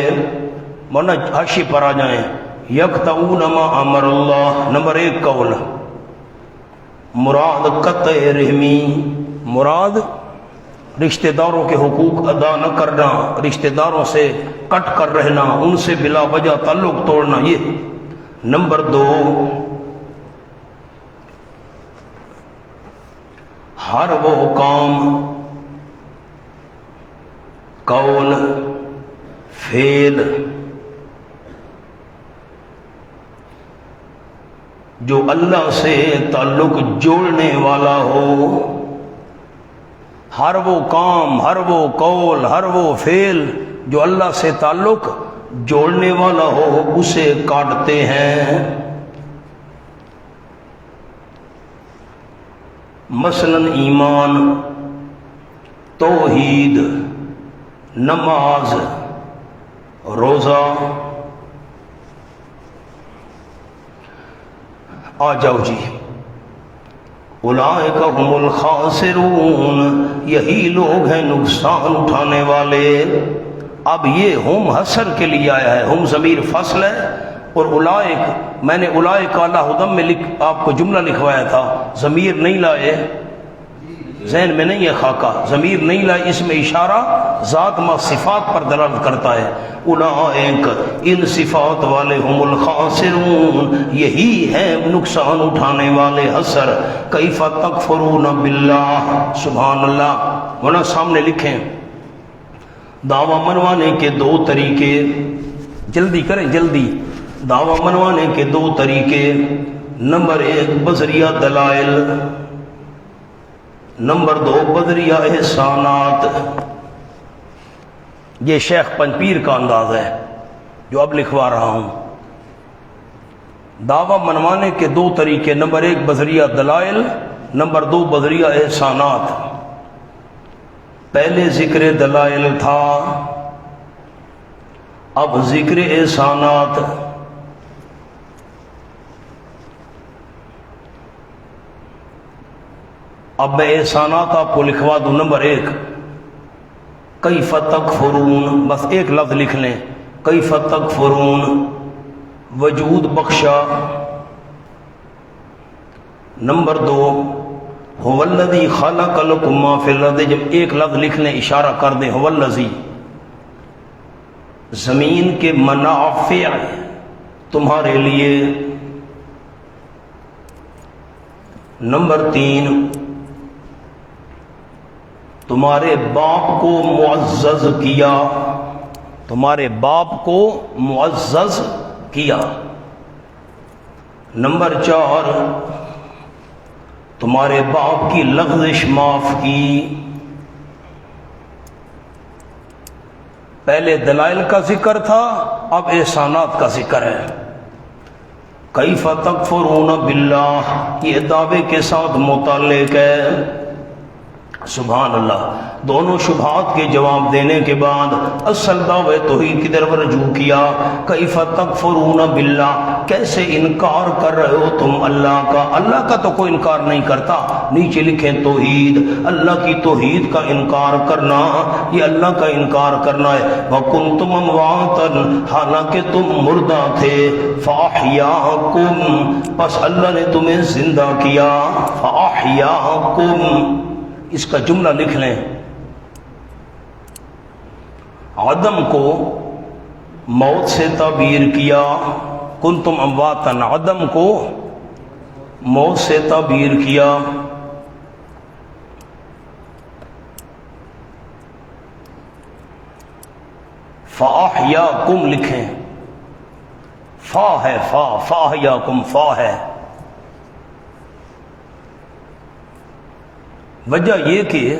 مولانا حاشی پر آ جائیں، یقطعون ما امر اللہ، نمبر 1 قول، مراد قطع رحمی، مراد رشتہ داروں کے حقوق ادا نہ کرنا، رشتہ داروں سے کٹ کر رہنا، ان سے بلا وجہ تعلق توڑنا، یہ۔ نمبر 2 ہر وہ کام، قول، فعل جو اللہ سے تعلق جوڑنے والا ہو، ہر وہ کام، ہر وہ قول، ہر وہ فعل جو اللہ سے تعلق جوڑنے والا ہو اسے کاٹتے ہیں۔ مثلا ایمان، توحید، نماز، روزہ۔ آ جاؤ جی، اولئک ھم الخاسرون، یہی لوگ ہیں نقصان اٹھانے والے۔ اب یہ ہم حسر کے لیے آیا ہے، ہم ضمیر فصل ہے، اور اولئک، میں نے اولئک علی ہدی میں آپ کو جملہ لکھوایا تھا، ضمیر نہیں لائے، ذہن میں نہیں ہے خاکہ، ضمیر نہیں لائے، اس میں اشارہ ذات ما صفات پر دلالت کرتا ہے۔ اولئک، ان صفات والے، ہم الخاسرون، یہی ہیں نقصان اٹھانے والے، حسر۔ کیف تکفرون باللہ، سبحان اللہ۔ ورنہ سامنے لکھیں، دعویٰ منوانے کے 2 طریقے، جلدی کریں جلدی، دعویٰ منوانے کے 2 طریقے، نمبر 1 بذریعہ دلائل، نمبر 2 بذریعہ احسانات۔ یہ شیخ پنجپیر کا انداز ہے جو اب لکھوا رہا ہوں۔ دعویٰ منوانے کے 2 طریقے، نمبر 1 بذریعہ دلائل، نمبر 2 بذریعہ احسانات۔ پہلے ذکر دلائل تھا، اب ذکر احسانات۔ اب میں احسانات آپ کو لکھوا دوں۔ نمبر 1 کیف تکفرون، بس ایک لفظ لکھ لیں، کیف تکفرون، وجود بخشا۔ نمبر 2 هو الذی خلق لکم ما فی الارض، جب ایک لفظ لکھ لیں اشارہ کر دیں، هو الذی، زمین کے منافع تمہارے لیے۔ نمبر 3 تمہارے باپ کو معزز کیا، تمہارے باپ کو معزز کیا۔ نمبر 4 تمہارے باپ کی لغزش معاف کی۔ پہلے دلائل کا ذکر تھا، اب احسانات کا ذکر ہے۔ کیف تکفرون باللہ، یہ دعوے کے ساتھ متعلق ہے۔ سبحان اللہ۔ دونوں شبہات کے جواب دینے کے بعد اصل دعوے توحید کی طرف رجوع کیا۔ کیف تکفرون باللہ، کیسے انکار کر رہے ہو تم اللہ کا؟ اللہ کا تو کوئی انکار نہیں کرتا۔ نیچے لکھیں توحید، اللہ کی توحید کا انکار کرنا، یہ اللہ کا انکار کرنا ہے۔ وَكُنْتُمْ أَمْوَاتًا، حالانکہ تم مردہ تھے، فَأَحْيَاكُمْ، پس اللہ نے تمہیں زندہ کیا۔ فَأَحْيَاكُمْ، اس کا جملہ لکھ لیں، عدم کو موت سے تعبیر کیا، کنتم امواتن، عدم کو موت سے تعبیر کیا، فاحیاکم لکھیں، فا ہے، فاحیاکم فا ہے۔ وجہ یہ کہ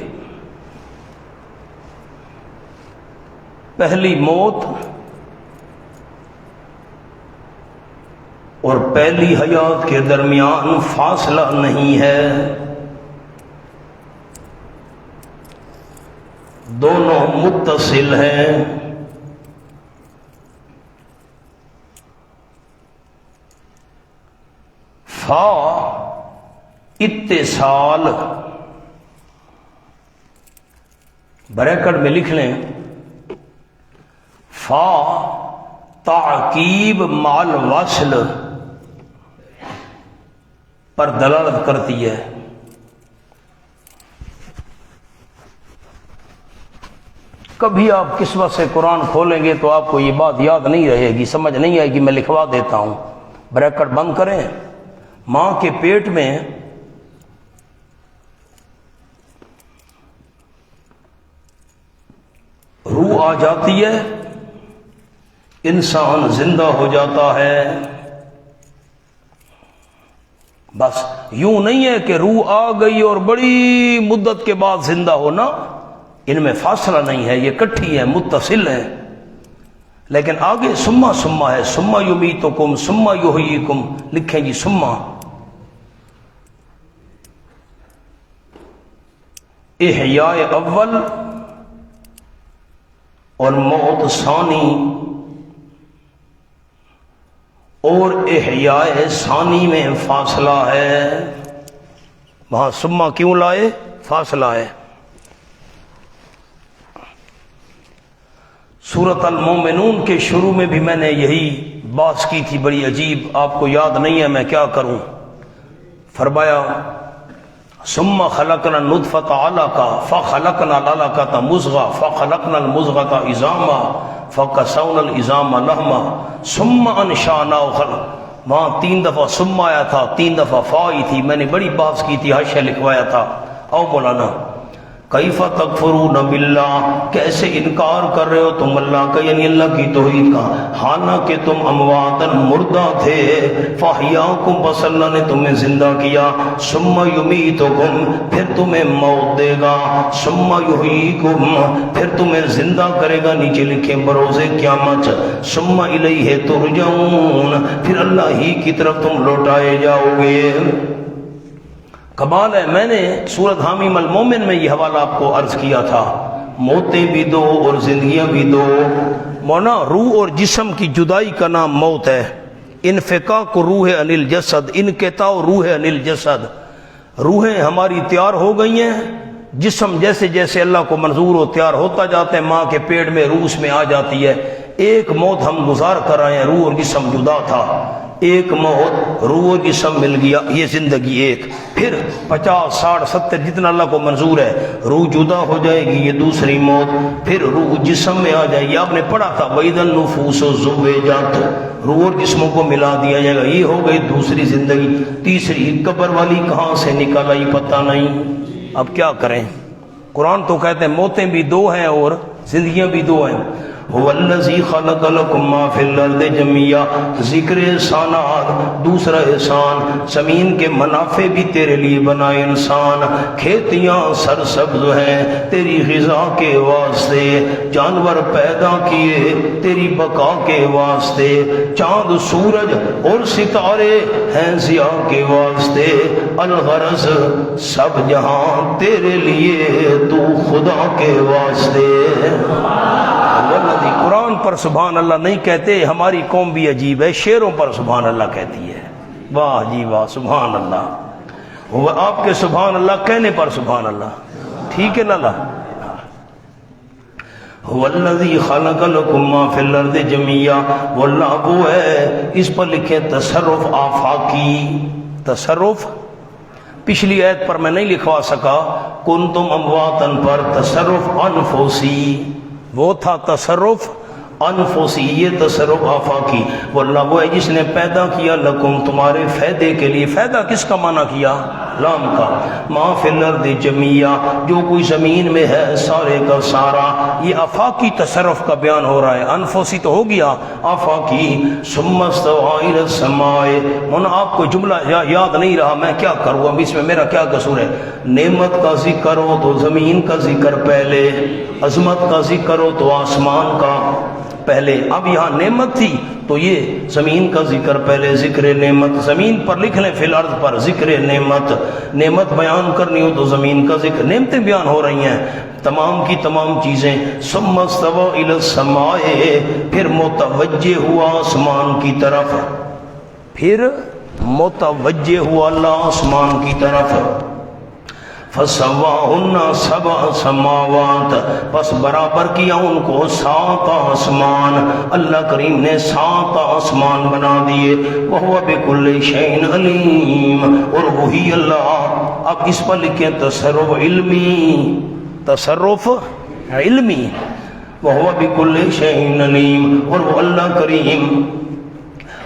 پہلی موت اور پہلی حیات کے درمیان فاصلہ نہیں ہے، دونوں متصل ہیں۔ فا اتصال، بریکٹ میں لکھ لیں، فا تعقیب مال وصل پر دلالت کرتی ہے۔ کبھی آپ قسمت سے قرآن کھولیں گے تو آپ کو یہ بات یاد نہیں رہے گی، سمجھ نہیں آئے گی، میں لکھوا دیتا ہوں، بریکٹ بند کریں۔ ماں کے پیٹ میں روح آ جاتی ہے، انسان زندہ ہو جاتا ہے۔ بس یوں نہیں ہے کہ روح آ گئی اور بڑی مدت کے بعد زندہ ہونا، ان میں فاصلہ نہیں ہے، یہ کٹھی ہے، متصل ہے۔ لیکن آگے سما سما ہے، سما یمیتکم سما یحییکم، لکھیں جی سما۔ احیاء اول اور موت ثانی، اور احیاء ثانی میں فاصلہ ہے، وہاں سما کیوں لائے؟ فاصلہ ہے۔ سورۃ المومنون کے شروع میں بھی میں نے یہی بات کی تھی، بڑی عجیب، آپ کو یاد نہیں ہے، میں کیا کروں۔ فرمایا ثم خلقنا النطفة علقة فخلقنا العلقة مضغة فخلقنا المضغة عظاما فكسونا العظام لحما ثم انشأناه خلقا، وہاں 3 دفعہ ثم آیا تھا، 3 دفعہ فا ہی تھی، میں نے بڑی بات کی تھی، حاشیہ لکھوایا تھا۔ او مولانا کیف تکفرون باللہ، کیسے انکار کر رہے ہو تم اللہ کا، یعنی اللہ کی توحید کا، حالانکہ تم امواتن مردہ تھے، فاحیاکم، بس اللہ نے تمہیں زندہ کیا، ثم یمیتکم، پھر تمہیں موت دے گا، ثم یحییکم، پھر تمہیں زندہ کرے گا، نیچے لکھیں بروز قیامت، ثم الیہ ترجعون، پھر اللہ ہی کی طرف تم لوٹائے جاؤ گے۔ کمال ہے، میں نے سورۃ حامیم المومن میں یہ حوالہ آپ کو عرض کیا تھا، موتیں بھی دو اور زندگیاں بھی دو۔ مونا روح اور جسم کی جدائی کا نام موت ہے، انفکاک روح عن الجسد، انقطاع روح عن الجسد، روحیں ہماری تیار ہو گئی ہیں، جسم جیسے جیسے اللہ کو منظور ہو تیار ہوتا جاتے ہیں، ماں کے پیٹ میں روح اس میں آ جاتی ہے۔ ایک موت ہم گزار کر آئے ہیں، روح اور جسم جدا تھا، ایک موت روح اور جسم مل گیا، یہ زندگی ایک، پھر 50 60 70 جتنا اللہ کو منظور ہے، روح جدا ہو جائے گی، یہ دوسری موت، پھر روح جسم میں آ جائے گی۔ آپ نے پڑھا تھا وَإِذَا النُّفُوسُ زُوِّجَتْ، روح اور جسموں کو ملا دیا جائے گا، یہ ہو گئی دوسری زندگی۔ تیسری قبر والی کہاں سے نکل آئی پتہ نہیں، اب کیا کریں۔ قرآن تو کہتے ہیں موتیں بھی دو ہیں اور زندگیاں بھی دو ہیں۔ هو الذی خلق لکم ما فی الارض جميعا، ذکر احسانات، دوسرا احسان، زمین کے منافع بھی تیرے لیے بنائے انسان، کھیتیاں سرسبز ہیں تیری غذا کے واسطے، جانور پیدا کیے تیری بقا کے واسطے، چاند سورج اور ستارے ہیں ضیاء کے واسطے، الغرض سب جہاں تیرے لیے، تو خدا کے واسطے۔ قرآن پر سبحان اللہ نہیں کہتے، ہماری قوم بھی عجیب ہے، شعروں پر سبحان اللہ کہتی ہے، واہ جی واہ، سبحان اللہ، وہ آپ کے سبحان اللہ کہنے پر سبحان اللہ، ٹھیک ہے نا اللہ۔ هو الذی خلق لکم ما فی الارض جميعا، وہ اللہ وہ ہے، اس پر لکھے تصرف آفاقی، تصرف پچھلی آیت پر میں نہیں لکھوا سکا، کنتم امواتن پر تصرف انفسی، وہ تھا تصرف انفسی یہ تصرف آفاقی، وہ اللہ وہ ہے جس نے پیدا کیا لکم تمہارے فائدے کے لیے، فائدہ کس کا معنی کیا؟ لام کا، ما فی الارض جمیعہ جو کوئی زمین میں ہے سارے کا سارا، یہ آفاقی تصرف کا بیان ہو رہا ہے، انفسی تو ہو گیا آفاقی، ثم استوى الی السماء، من آپ کو جملہ یاد نہیں رہا میں کیا کروں اب اس میں میرا کیا قصور ہے؟ نعمت کا ذکر ہو تو زمین کا ذکر پہلے، عظمت کا ذکر ہو تو آسمان کا پہلے، اب یہاں نعمت تھی تو یہ زمین کا ذکر پہلے، ذکر نعمت، زمین پر لکھ لیں فی الارض پر ذکر نعمت، نعمت بیان کرنی ہو تو زمین کا ذکر، نعمتیں بیان ہو رہی ہیں تمام کی تمام چیزیں، ثم استوى الی السماء پھر متوجہ ہوا آسمان کی طرف، پھر متوجہ ہوا اللہ آسمان کی طرف، فَسَوَّاهُنَّ سَبْعَ سَمَاوَاتٍ پس برابر کیا ان کو 7 آسمان، اللہ کریم نے 7 آسمان بنا دیے، وَهُوَ بِكُلِّ شَيْءٍ عَلِيمٌ اور وہی اللہ، اب اس پر لکھیں تصرف علمی، تصرف علمی، وَهُوَ بِكُلِّ شَيْءٍ عَلِيمٌ اور وہ اللہ کریم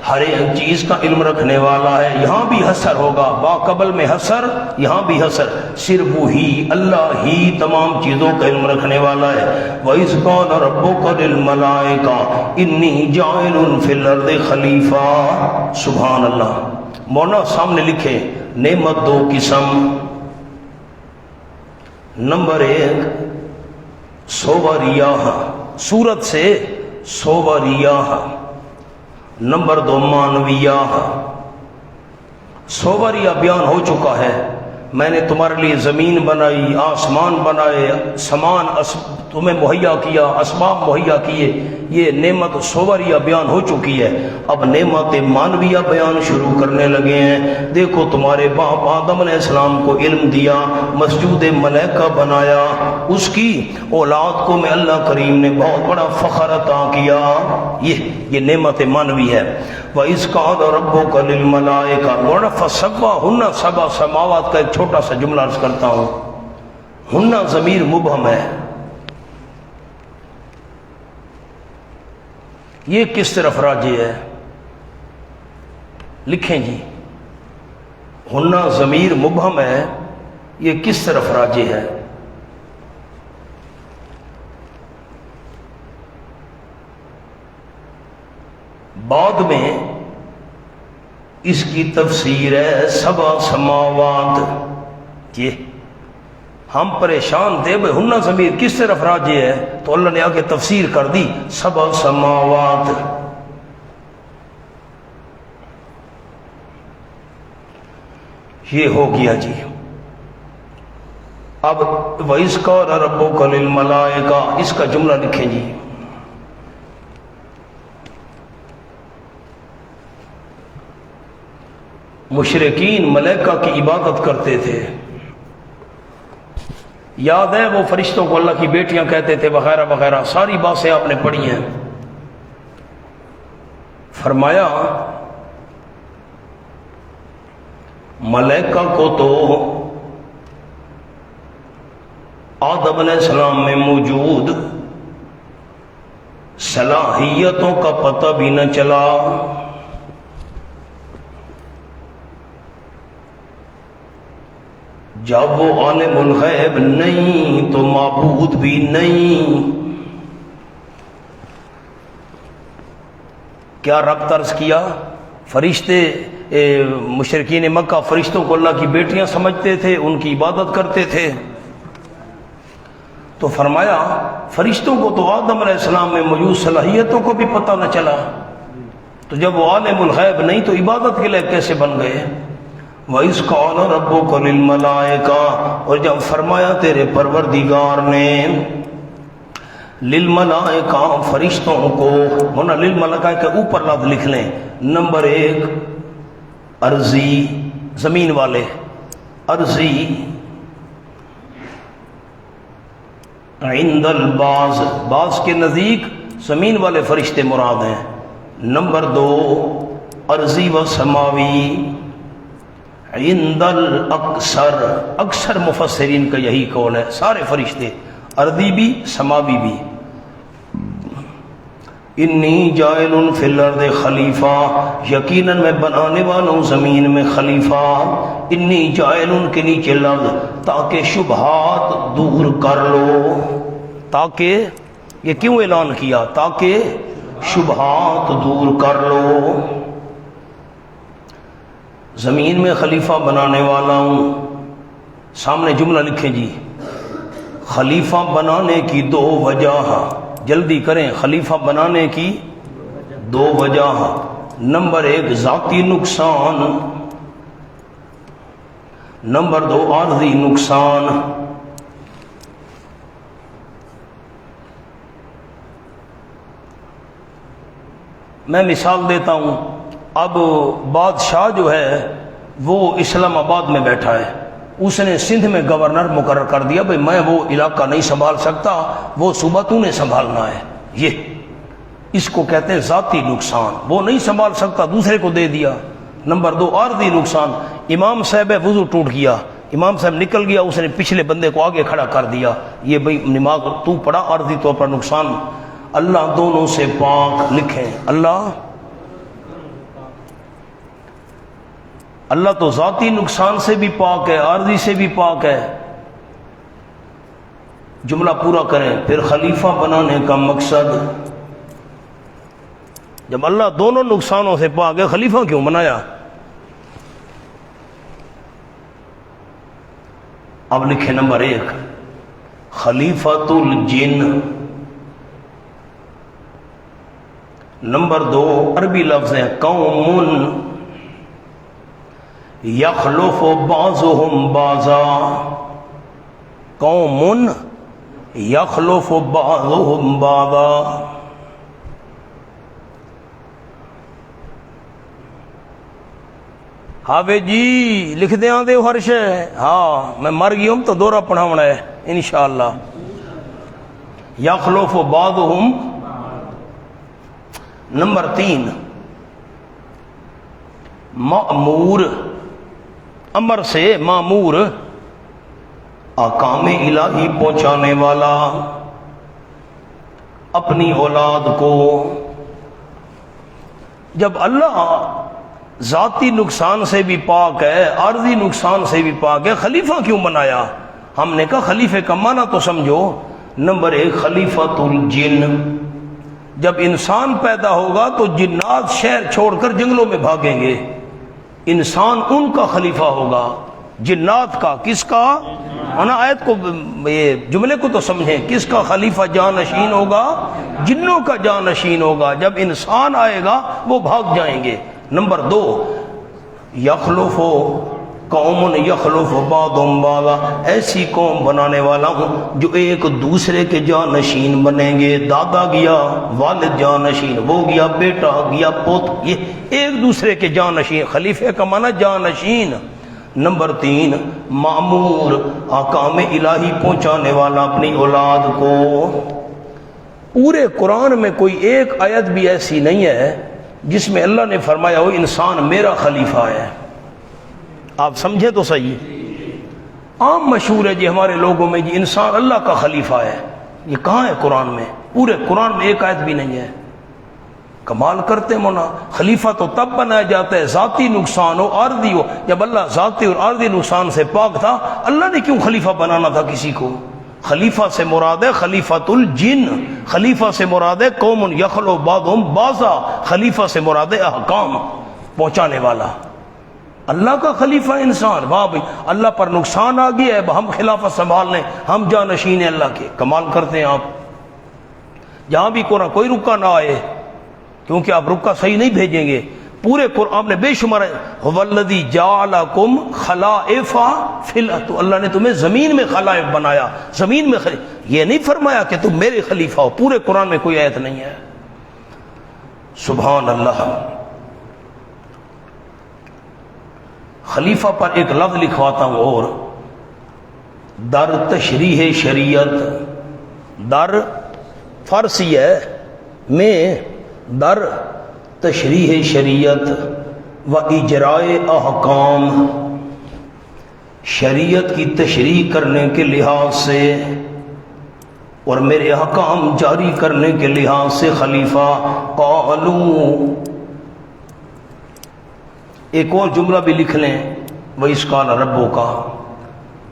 ہر ایک چیز کا علم رکھنے والا ہے، یہاں بھی حسر ہوگا، با قبل میں حسر، یہاں بھی حسر، صرف وہی اللہ ہی تمام چیزوں کا علم رکھنے والا ہے، وَإِذْ قَالَ رَبُّكَ لِلْمَلَائِكَةِ إِنِّي جَاعِلٌ فِي الْأَرْضِ خَلِيفَةً، سبحان اللہ۔ مولانا سامنے لکھے نعمت 2 قسم، نمبر 1 صوبہ ریاح، صورت سے صوبہ ریاح، نمبر 2 مانویہ، صوبریہ بیان ہو چکا ہے، میں نے تمہارے لیے زمین بنائی، آسمان بنائے، سامان تمہیں مہیا کیا، اسباب مہیا کیے، یہ نعمت صوبریہ بیان ہو چکی ہے، اب نعمت مانویہ بیان شروع کرنے لگے ہیں۔ دیکھو تمہارے باپ آدم علیہ السلام کو علم دیا، مسجود ملائکہ بنایا، اس کی اولاد کو میں اللہ کریم نے بہت بڑا فخر عطا کیا، یہ نعمت مانوی ہے۔ وَإِذْ قَالَ رَبُّكَ لِلْمَلَائِكَةِ فَسَوَّاهُنَّ سَبْعَ سَمَاوَاتٍ کا ایک چھوٹا سا جملہ عرض کرتا ہوں، ہنہ ضمیر مبہم ہے، یہ کس طرف راجع ہے؟ لکھیں جی، ہنہ ضمیر مبہم ہے، یہ کس طرف راجع ہے؟ بعد میں اس کی تفسیر ہے 7 سماوات، یہ ہم پریشان تھے بھئی ہنہ ضمیر کس طرف راجع ہے، تو اللہ نے آگے تفسیر کر دی 7 سماوات، یہ ہو گیا جی۔ اب وَإِذْ قَالَ رَبُّكَ لِلْمَلَائِكَةِ اس کا جملہ لکھیں جی، مشرکین ملائکہ کی عبادت کرتے تھے، یاد ہے وہ فرشتوں کو اللہ کی بیٹیاں کہتے تھے وغیرہ وغیرہ، ساری باتیں آپ نے پڑھی ہیں۔ فرمایا ملائکہ کو تو آدم علیہ السلام میں موجود صلاحیتوں کا پتہ بھی نہ چلا، جب وہ عالم الغیب نہیں تو معبود بھی نہیں۔ کیا ربط عرض کیا؟ فرشتے مشرکین مکہ فرشتوں کو اللہ کی بیٹیاں سمجھتے تھے، ان کی عبادت کرتے تھے، تو فرمایا فرشتوں کو تو آدم علیہ السلام میں موجود صلاحیتوں کو بھی پتہ نہ چلا، تو جب وہ عالم الغیب نہیں تو عبادت کے لیے کیسے بن گئے؟ وَإِذْ قَالَ رَبُّكَ لِلْمَلَائِكَةِ اور جب فرمایا تیرے پروردگار نے للملائکہ فرشتوں کو، ہونا للملائکہ کے اوپر لفظ لکھ لیں، نمبر 1 ارضی زمین والے، ارضی عند الباز، باز کے نزدیک زمین والے فرشتے مراد ہیں، نمبر 2 ارضی و سماوی عند الاکثر، اکثر مفسرین کا یہی قول ہے، سارے فرشتے ارضی بھی سماوی بھی، انی جائل فی الارض خلیفہ، یقیناً میں بنانے والا ہوں زمین میں خلیفہ، انی جائل کے نیچے لفظ تاکہ شبہات دور کر لو، تاکہ یہ کیوں اعلان کیا؟ تاکہ شبہات دور کر لو، زمین میں خلیفہ بنانے والا ہوں۔ سامنے جملہ لکھیں جی، خلیفہ بنانے کی دو وجہ، جلدی کریں، خلیفہ بنانے کی دو وجہ، نمبر ایک ذاتی نقصان، نمبر دو عارضی نقصان۔ میں مثال دیتا ہوں، اب بادشاہ جو ہے وہ اسلام آباد میں بیٹھا ہے، اس نے سندھ میں گورنر مقرر کر دیا، بھئی میں وہ علاقہ نہیں سنبھال سکتا، وہ صوبہ تو نے سنبھالنا ہے، یہ اس کو کہتے ہیں ذاتی نقصان، وہ نہیں سنبھال سکتا دوسرے کو دے دیا۔ نمبر دو عارضی نقصان، امام صاحب وضو ٹوٹ گیا، امام صاحب نکل گیا، اس نے پچھلے بندے کو آگے کھڑا کر دیا، یہ بھئی نماز تو پڑھا، عارضی طور پر نقصان۔ اللہ دونوں سے پاک، لکھیں اللہ تو ذاتی نقصان سے بھی پاک ہے، عارضی سے بھی پاک ہے۔ جملہ پورا کریں، پھر خلیفہ بنانے کا مقصد، جب اللہ دونوں نقصانوں سے پاک ہے خلیفہ کیوں بنایا؟ اب لکھیں نمبر ایک خلیفۃ الجن، نمبر دو عربی لفظ ہے قوم یخلف بعضهم بعضا، قوم یخلف بعضهم بعضا۔ حافظ جی لکھ دیں آدھے ہرش ہے، ہاں میں مر گیا ہوں تو دورہ پڑھاونا ہے انشاءاللہ۔ یخلف بعضهم، نمبر تین مأمور، امر سے مامور، احکام الہی پہنچانے والا، اپنی اولاد کو۔ جب اللہ ذاتی نقصان سے بھی پاک ہے، عارضی نقصان سے بھی پاک ہے، خلیفہ کیوں بنایا؟ ہم نے کہا خلیفے کا معنی تو سمجھو۔ نمبر ایک خلیفۃ الجن، جب انسان پیدا ہوگا تو جنات شہر چھوڑ کر جنگلوں میں بھاگیں گے، انسان ان کا خلیفہ ہوگا، جنات کا۔ کس کا؟ آیت کو، یہ جملے کو تو سمجھیں، کس کا خلیفہ جانشین ہوگا؟ جنوں کا جانشین ہوگا۔ جب انسان آئے گا وہ بھاگ جائیں گے۔ نمبر دو یخلف قوم یخلف بعضهم بعضا، ایسی قوم بنانے والا ہوں جو ایک دوسرے کے جانشین بنیں گے۔ دادا گیا والد جانشین، وہ گیا بیٹا گیا پوت، یہ ایک دوسرے کے جانشین، خلیفہ کا معنی جانشین۔ نمبر تین مامور، احکام الہی پہنچانے والا اپنی اولاد کو۔ پورے قرآن میں کوئی ایک آیت بھی ایسی نہیں ہے جس میں اللہ نے فرمایا ہو انسان میرا خلیفہ ہے۔ آپ سمجھیں تو صحیح، عام مشہور ہے جی ہمارے لوگوں میں جی انسان اللہ کا خلیفہ ہے، یہ کہاں ہے قرآن میں؟ پورے قرآن میں ایک آیت بھی نہیں ہے۔ کمال کرتے مونا، خلیفہ تو تب بنایا جاتا ہے ذاتی نقصان ہو عارضی ہو۔ جب اللہ ذاتی اور عارضی نقصان سے پاک تھا، اللہ نے کیوں خلیفہ بنانا تھا کسی کو؟ خلیفہ سے مراد ہے خلیفۃ الجن، خلیفہ سے مراد ہے قوم یخلو بعضهم بعضا، خلیفہ سے مراد ہے احکام پہنچانے والا۔ اللہ کا خلیفہ انسان، واہ بھائی اللہ پر نقصان آ گیا ہے، ہم خلافت سنبھال لیں، ہم جانشین ہیں اللہ کے۔ کمال کرتے ہیں آپ، جہاں بھی قرآن کوئی رکا نہ آئے، کیونکہ آپ رکا صحیح نہیں بھیجیں گے۔ پورے قرآن نے بے شمار والذی جعلکم خلائف فی الارض، تو اللہ نے تمہیں زمین میں خلائف بنایا، زمین میں یہ نہیں فرمایا کہ تم میرے خلیفہ ہو۔ پورے قرآن میں کوئی آیت نہیں ہے۔ سبحان اللہ۔ خلیفہ پر ایک لفظ لکھواتا ہوں اور، در تشریح شریعت، در فارسی ہے میں در تشریح شریعت و اجرائے احکام، شریعت کی تشریح کرنے کے لحاظ سے اور میرے احکام جاری کرنے کے لحاظ سے خلیفہ. قالو، ایک اور جملہ بھی لکھ لیں، وَإِذْ قَالَ رَبُّكَ،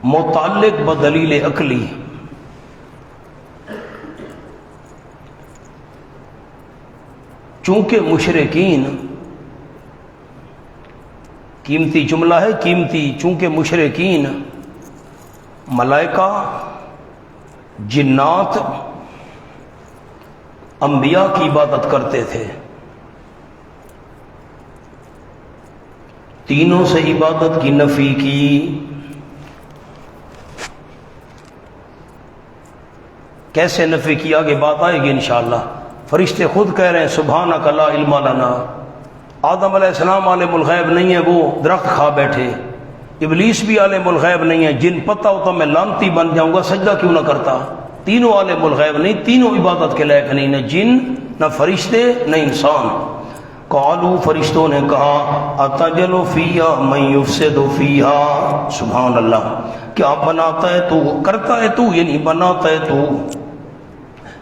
متعلق بدلیل عقلی. چونکہ مشرکین، قیمتی جملہ ہے، قیمتی، چونکہ مشرکین ملائکہ، جنات، انبیاء کی عبادت کرتے تھے، تینوں سے عبادت کی نفی کی. کیسے نفی کی آگے بات آئے گی انشاءاللہ. فرشتے خود کہہ رہے ہیں سبحانک لا علم لنا. آدم علیہ السلام عالم الغیب نہیں ہے، وہ درخت کھا بیٹھے. ابلیس بھی عالم الغیب نہیں ہے، جن پتہ ہوتا میں لانتی بن جاؤں گا سجدہ کیوں نہ کرتا. تینوں عالم الغیب نہیں، تینوں عبادت کے لائق نہیں، نہ جن، نہ فرشتے، نہ انسان. قالو، فرشتوں نے کہا اتجل فیہا من یفسد فیہا. سبحان اللہ، کیا بناتا ہے تو، کرتا ہے تو، یعنی بناتا ہے تو،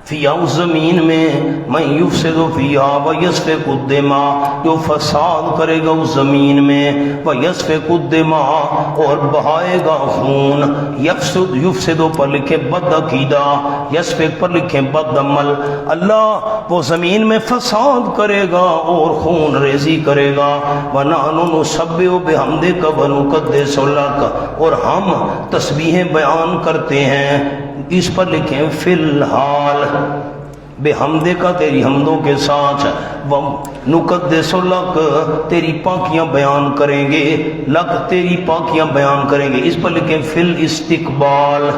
فیہا، اس زمین میں، من یفسد فیہا ویسفک الدماء، جو فساد کرے گا اس زمین میں، ویسفک الدماء، اور بہائے گا خون. یفسد پر لکھے بد عقیدہ، یسفک پر لکھے بد عمل. اللہ وہ زمین میں فساد کرے گا اور خون ریزی کرے گا. وَنَحْنُ نُسَبِّحُ بِحَمْدِكَ وَنُقَدِّسُ لَكَ، اور ہم تسبیحیں بیان کرتے ہیں. اس پر لکھیں فی الحال، بحمدے کا، تیری حمدوں کے ساتھ، نقدس لک، تیری پاکیاں بیان کریں گے، لک، تیری پاکیاں بیان کریں گے. اس پر لکھیں فی الاستقبال.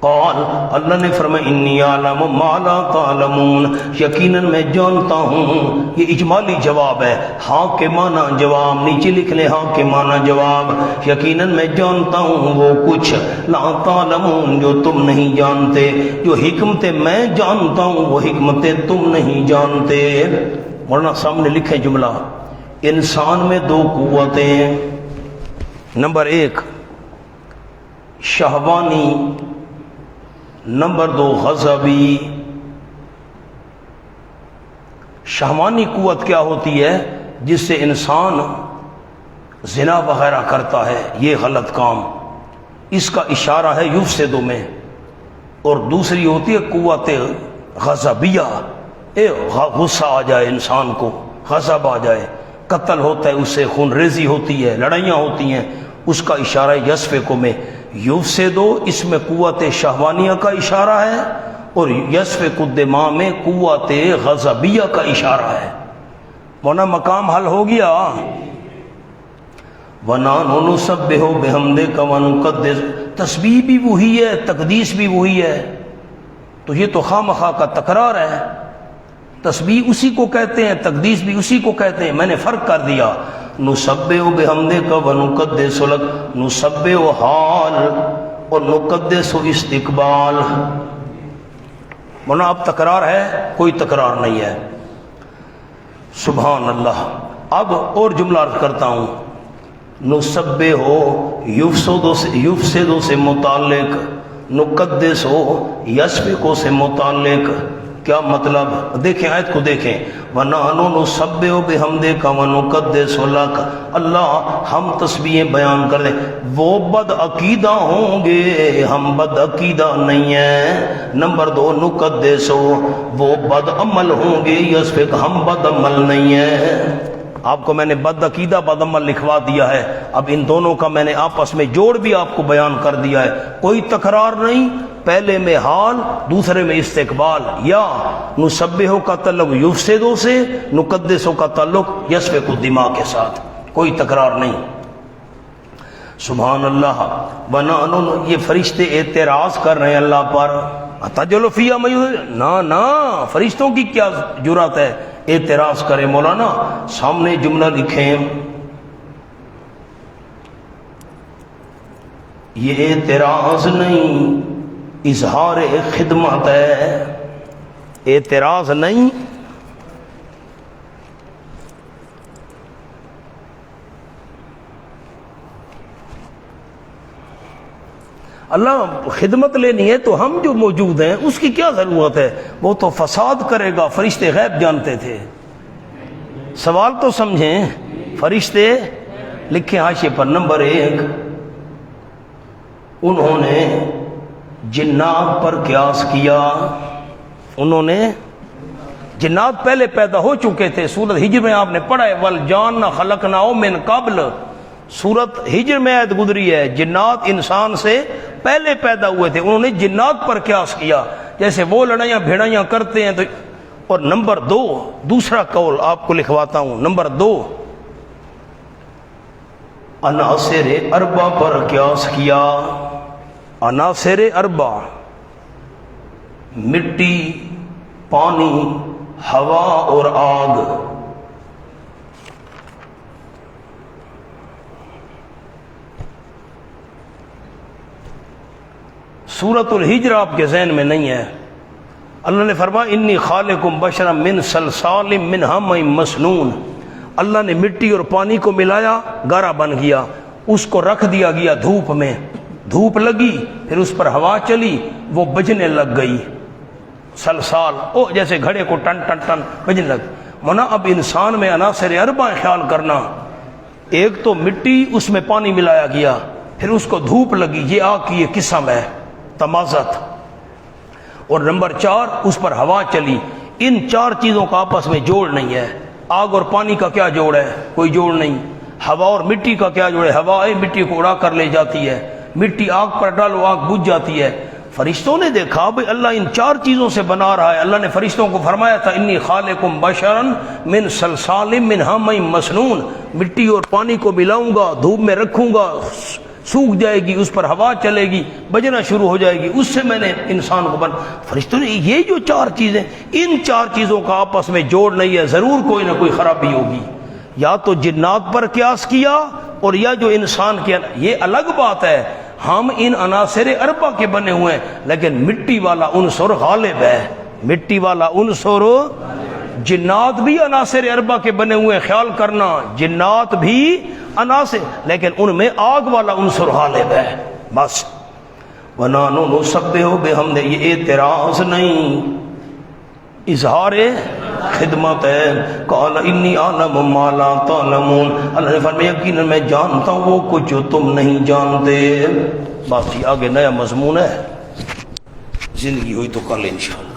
قال، اللہ نے فرمایا انی اعلم ما لا تعلمون، یقیناً میں جانتا ہوں. یہ اجمالی جواب ہے، ہاں کے معنی جواب، نیچے لکھ لیں ہاں کے معنی جواب. یقیناً میں جانتا ہوں وہ کچھ، لا تعلمون، جو تم نہیں جانتے. جو حکمتیں میں جانتا ہوں وہ حکمتیں تم نہیں جانتے. ورنہ سامنے لکھیں جملہ، انسان میں دو قوتیں، نمبر ایک شہوانی، نمبر دو غضبی. شہوانی قوت کیا ہوتی ہے؟ جس سے انسان زنا وغیرہ کرتا ہے، یہ غلط کام، اس کا اشارہ ہے یفسدو میں. اور دوسری ہوتی ہے قوت غضبیہ، غصہ آ جائے انسان کو، غضب آ جائے، قتل ہوتا ہے، اس سے خون ریزی ہوتی ہے، لڑائیاں ہوتی ہیں، اس کا اشارہ ہے یسفکو میں. یفسدو اس میں قوت شہوانیہ کا اشارہ ہے، اور یسفک الدماء میں قوت غضبیہ کا اشارہ ہے. ورنہ مقام حل ہو گیا. وَنَحْنُ نُسَبِّحُ بِحَمْدِكَ وَنُقَدِّسُ، تسبیح بھی وہی ہے، تقدیس بھی وہی ہے. تو یہ تو خواہ مخواہ کا تکرار ہے. تسبیح اسی کو کہتے ہیں، تقدیس بھی اسی کو کہتے ہیں، میں نے فرق کر دیا. نسبح بحمدک ونقدس لک، نسبح حال اور نقدس استقبال. ورنہ اب تکرار ہے؟ کوئی تکرار نہیں ہے. سبحان اللہ. اب اور جملہ عرض کرتا ہوں. نسبح ہو یفسدو سے متعلق، نقدس ہو یسفکو سے متعلق. کیا مطلب؟ دیکھیں آیت کو دیکھیں. وَنَحْنُ نُسَبِّحُ بِحَمْدِكَ وَنُقَدِّسُ لَكَ، اللہ ہم تسبیحیں بیان کر دیں. وہ بد عقیدہ ہوں گے، ہم بد عقیدہ نہیں ہیں. نمبر دو نقدس ہو، وہ بد عمل ہوں گے، یسفک، ہم بد عمل نہیں ہیں. آپ کو میں نے بد عقیدہ بد عمل لکھوا دیا ہے. اب ان دونوں کا میں نے آپس میں جوڑ بھی آپ کو بیان کر دیا ہے. کوئی تکرار نہیں، پہلے میں حال، دوسرے میں استقبال. یا نسبحو کا تعلق یفسدو سے، نقدسو کا تعلق یسفک الدماء کے ساتھ. کوئی تکرار نہیں. سبحان اللہ. وَنَحْنُ، یہ فرشتے اعتراض کر رہے ہیں اللہ پر. اتجل فیہا من یفسد، نہ فرشتوں کی کیا جرات ہے اعتراض کرے. مولانا سامنے جملہ لکھیں، یہ اعتراض نہیں، اظہار خدمت ہے. اعتراض نہیں، اللہ خدمت لینی ہے تو ہم جو موجود ہیں اس کی کیا ضرورت ہے؟ وہ تو فساد کرے گا، فرشتے غیب جانتے تھے۔ سوال تو سمجھیں، فرشتے لکھیں حاشیے پر، نمبر 1 انہوں نے جنات پر قیاس کیا۔ انہوں نے جنات پہلے پیدا ہو چکے تھے، سورۃ ہجر میں آپ نے پڑھا ہے والجان خلقناہ من قبل، سورۃ ہجر میں آیت گزری ہے، جنات انسان سے پہلے پیدا ہوئے تھے، انہوں نے جنات پر قیاس کیا، جیسے وہ لڑائیاں بھیڑائیاں کرتے ہیں تو۔ اور نمبر 2 دوسرا قول آپ کو لکھواتا ہوں، نمبر 2 عناصر اربع پر قیاس کیا۔ عناصر اربع، مٹی، پانی، ہوا اور آگ۔ سورۃ الحجر آپ کے ذہن میں نہیں ہے، اللہ نے فرمایا انی خالقم بشرا من صلصال من حمإ مسنون، اللہ نے مٹی اور پانی کو ملایا، گارا بن گیا، اس کو رکھ دیا گیا دھوپ میں، دھوپ لگی، پھر اس پر ہوا چلی، وہ بجنے لگ گئی، سلسال، او جیسے گھڑے کو ٹن ٹن ٹن بجنے لگ۔ منا اب انسان میں عناصر اربع خیال کرنا، ایک تو مٹی، اس میں پانی ملایا گیا، پھر اس کو دھوپ لگی، یہ آگ کی یہ قسم ہے تمازت، اور نمبر 4 اس پر ہوا چلی۔ ان 4 چیزوں کا آپس میں جوڑ نہیں ہے۔ آگ اور پانی کا کیا جوڑ ہے؟ کوئی جوڑ نہیں۔ ہوا اور مٹی کا کیا جوڑ ہے؟ ہوا مٹی کو اڑا کر لے جاتی ہے، مٹی آگ پر ڈالو آگ بجھ جاتی ہے۔ فرشتوں نے دیکھا بھئی اللہ ان 4 چیزوں سے بنا رہا ہے، اللہ نے فرشتوں کو فرمایا تھا انی خالقم بشرا من صلصال من حمإ مسنون، مٹی اور پانی کو ملاؤں گا، دھوپ میں رکھوں گا، سوکھ جائے گی، اس پر ہوا چلے گی، بجنا شروع ہو جائے گی، اس سے میں نے انسان کو فرشتوں نے یہ جو 4 چیزیں، ان 4 چیزوں کا آپس میں جوڑ نہیں ہے، ضرور کوئی نہ کوئی خرابی ہوگی۔ یا تو جنات پر قیاس کیا اور یا جو انسان کیا، یہ الگ بات ہے، ہم ان عناصر اربع کے بنے ہوئے ہیں، لیکن مٹی والا عنصر غالب ہے، مٹی والا عنصر، جنات بھی عناصر اربع کے بنے ہوئے ہیں، خیال کرنا، جنات بھی عناصر، لیکن ان میں آگ والا عنصر غالب ہے، بس۔ وَنَحْنُ نُسَبِّحُ بِحَمْدِهِ، یہ اعتراض نہیں، اظہار خدمت ہے۔ قال انی اعلم ما لا تعلمون، اللہ نے فرمایا یقیناً میں جانتا ہوں وہ کچھ جو تم نہیں جانتے۔ بس یہ آگے نیا مضمون ہے، زندگی ہوئی تو کل انشاءاللہ۔